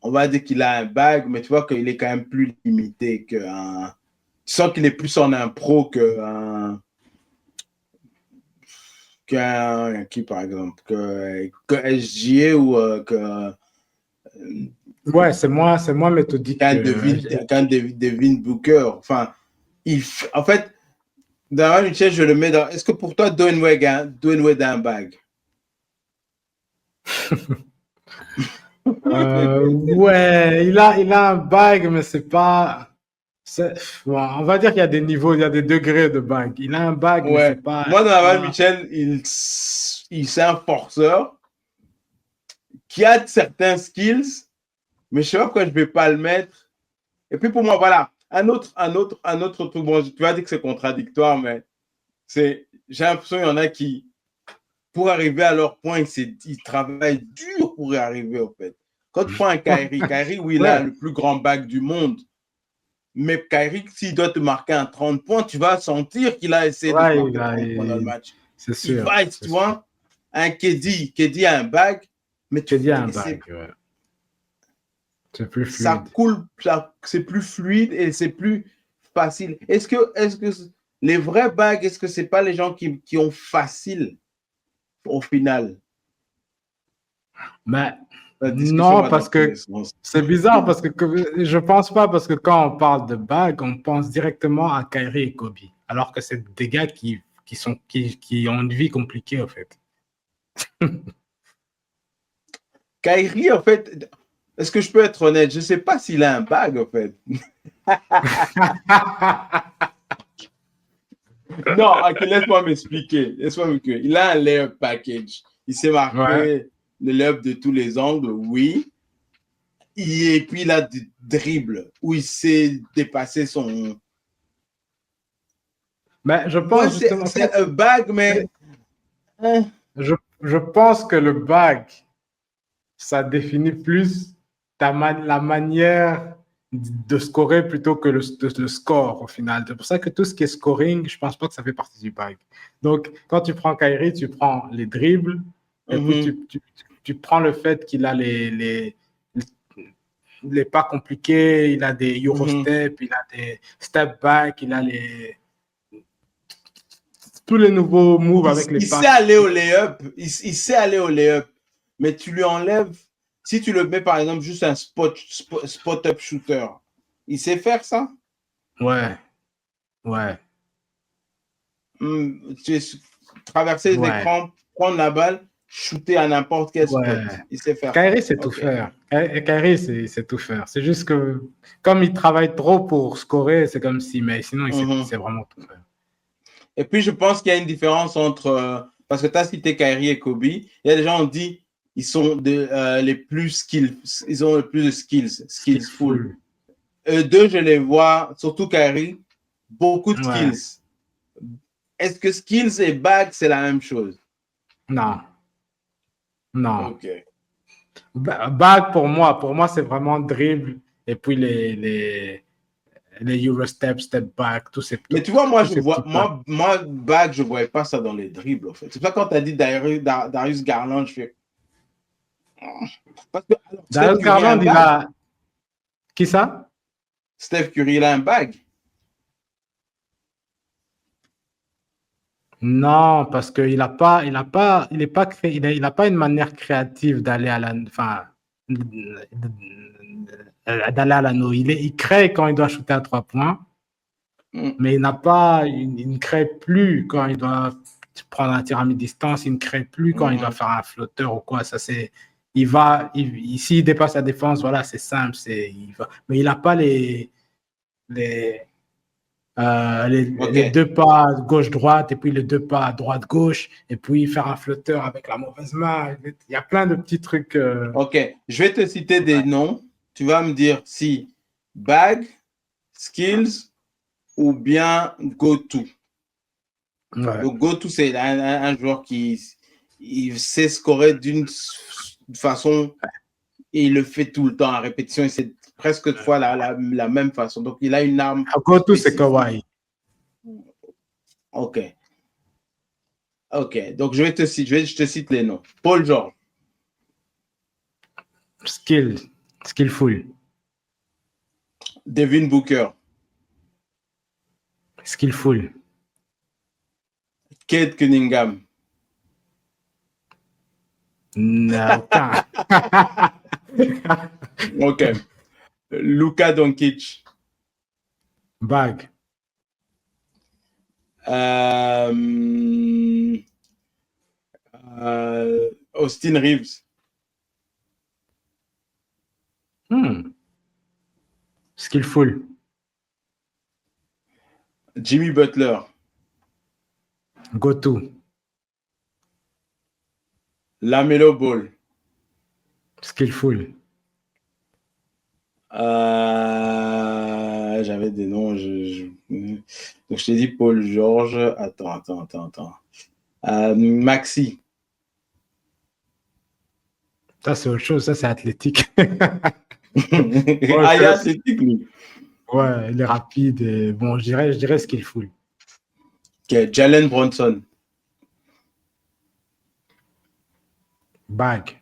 on va dire qu'il a un bag, mais tu vois qu'il est quand même plus limité qu'un. Tu sens qu'il est plus en impro qu'un qui, par exemple, que SGA ou Ouais, c'est moins méthodique qu'un Devin Booker. Enfin, en fait, Donovan Mitchell, je le mets dans. Est-ce que pour toi, Dwayne Wade a un bag? Ouais, il a un bag, mais c'est pas. Bon, on va dire qu'il y a des niveaux, il y a des degrés de bag. Il a un bag, mais Ouais. c'est pas. Moi, Donovan Mitchell, c'est un forceur qui a certains skills, mais je sais pas pourquoi je vais pas le mettre. Et puis pour moi, voilà, un autre truc. Bon, tu vas dire que c'est contradictoire, mais j'ai l'impression qu'il y en a qui, pour arriver à leur point, ils travaillent dur pour y arriver, en fait. Quand tu prends un Kyrie, oui, il a Ouais. le plus grand bac du monde. Mais Kyrie, s'il doit te marquer un 30 points, tu vas sentir qu'il a essayé de te marquer 30 points dans le match. C'est sûr. Tu vois, un KD a un bac, mais KD a un bag, ouais. C'est plus ça fluide. coule, c'est plus fluide et c'est plus facile. Est-ce que les vrais bags, est-ce que c'est pas les gens qui ont facile au final? Mais La discussion non, va dans parce tous les que sens. c'est bizarre, parce que je pense pas, parce que quand on parle de bag, on pense directement à Kyrie et Kobe, alors que c'est des gars qui ont une vie compliquée, en fait. Kyrie, en fait, est-ce que je peux être honnête? Je sais pas s'il a un bag, en fait. Non, ok, laisse-moi m'expliquer. Il a un layup package. Il s'est Ouais. marqué le layup de tous les angles, oui. Et puis il a du dribble où il sait dépasser son. Mais je Ouais, pense justement, en c'est fait, un bag, mais. je pense que le bag, ça définit plus la manière de scorer plutôt que le score au final. C'est pour ça que tout ce qui est scoring, je pense pas que ça fait partie du bag. Donc, quand tu prends Kyrie, tu prends les dribbles, et puis tu prends le fait qu'il a les pas compliqués, il a des Eurostep, il a des step back, il a tous les nouveaux moves avec les Il pas. sait aller au layup. Il sait aller au layup. Mais tu lui enlèves. Si tu le mets, par exemple, juste un spot-up shooter, il sait faire ça? Ouais, ouais, Traverser les ouais. écrans, prendre la balle. shooter à n'importe quel spot. Ouais. Il sait faire Kyrie, ça. c'est tout Ok. faire. Kyrie, c'est tout faire. C'est juste que, comme il travaille trop pour scorer, c'est comme si, mais sinon, il sait vraiment tout faire. Et puis, je pense qu'il y a une différence entre. Parce que tu as cité Kyrie et Kobe. Il y a des gens qui ont dit ils sont les plus skills. Ils ont le plus de skillsful. Skillful. Eux deux, je les vois, surtout Kyrie, beaucoup de Ouais. skills. Est-ce que skills et bag, c'est la même chose? Non. Non. Ok. Bag, pour moi, c'est vraiment dribble. Et puis les Eurostep, step back, Mais tu vois, moi, tous je ces petits vois, pas. moi, bag, je ne voyais pas ça dans les dribbles, en fait. C'est pas quand tu as dit Darius Garland, je fais. Parce que alors, Steph Darius Curry a un Garland, il bag. a. Qui ça? Steph Curry, il a un bag. Non, parce qu'il il a pas une manière créative d'aller à la, enfin, d'aller à l'anneau. Il crée quand il doit shooter à 3 points, Mm. mais il ne crée plus quand il doit prendre un tir à mi-distance. Il ne crée plus quand il doit faire un flotteur ou quoi. Ça, s'il dépasse la défense, voilà, c'est simple, il va. Mais il n'a pas les, les OK. deux pas gauche-droite et puis les deux pas droite-gauche et puis faire un flotteur avec la mauvaise main. Il y a plein de petits trucs. OK. Je vais te citer des noms. Tu vas me dire si bag, skills ou bien go-to. Ouais. Donc, go-to, c'est un joueur qui il sait scorer d'une façon et il le fait tout le temps à répétition. Et c'est presque de fois la même façon. Donc, il a une arme Go-to, c'est spécifique. Kawhi. OK. OK. Donc, je te cite les noms. Paul George. Skillful. Devin Booker. Skillful. Kate Cunningham. Aucun. OK. Luka Doncic. Bag. Austin Reeves. Skillful. Jimmy Butler. Go-to. LaMelo Ball. Skillful. J'avais des noms. Donc, je t'ai dit Paul George. Attends. Maxi. Ça, c'est autre chose. Ça, c'est athlétique. Il est athlétique, lui. Ouais, il est rapide. Et bon, je dirais skillful. OK. Jalen Brunson. Bag.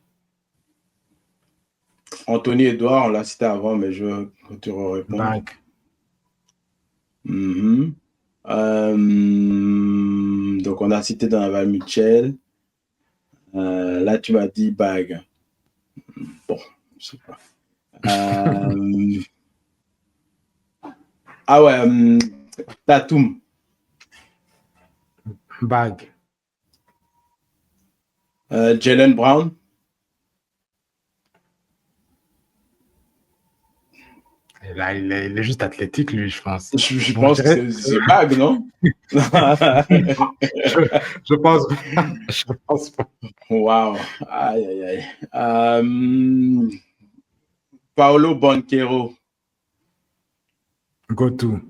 Anthony Edouard, on l'a cité avant, mais je veux que tu réponds. Bag. Donc, on a cité Donovan Mitchell. Là, tu m'as dit bag. Bon, je sais pas. Ah ouais, Tatum. Bag. Jalen Brown. Et là, il est juste athlétique, lui, je pense. Je pense que c'est bag, non? je pense pas. Wow. Aïe. Paolo Banchero. Go-to.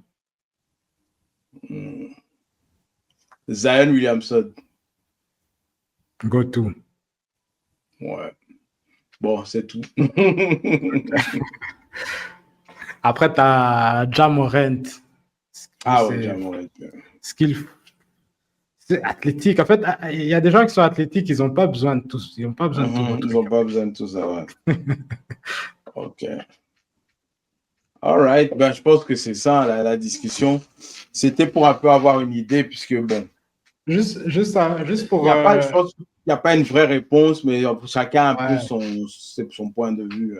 Zion Williamson. Go-to. Ouais. Bon, c'est tout. Après, tu as Ja Morant. Ah ouais, Ja Morant. C'est athlétique. En fait, il y a des gens qui sont athlétiques, ils n'ont pas besoin de tout. Ils n'ont pas besoin de tout. Ils n'ont pas besoin de tout ça, ouais. OK. All right. Ben, je pense que c'est ça, la discussion. C'était pour un peu avoir une idée, puisque bon. Juste pour. Je pense qu'il n'y a pas une vraie réponse, mais chacun a un peu son point de vue.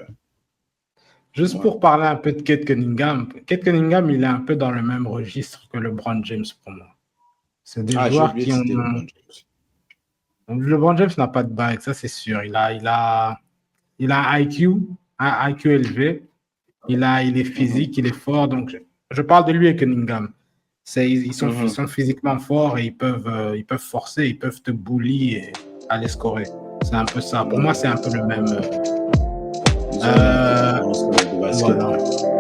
Juste pour parler un peu de Kate Cunningham. Kate Cunningham, il est un peu dans le même registre que LeBron James pour moi. C'est des joueurs qui ont. LeBron James n'a pas de bague, ça c'est sûr. Il a un IQ élevé. Il est physique, il est fort. Donc, je parle de lui et Cunningham. Ils sont physiquement forts et ils peuvent forcer, ils peuvent te bully et aller scorer. C'est un peu ça. Pour moi, c'est un peu le même. Ils ont une différence de basket. Voilà.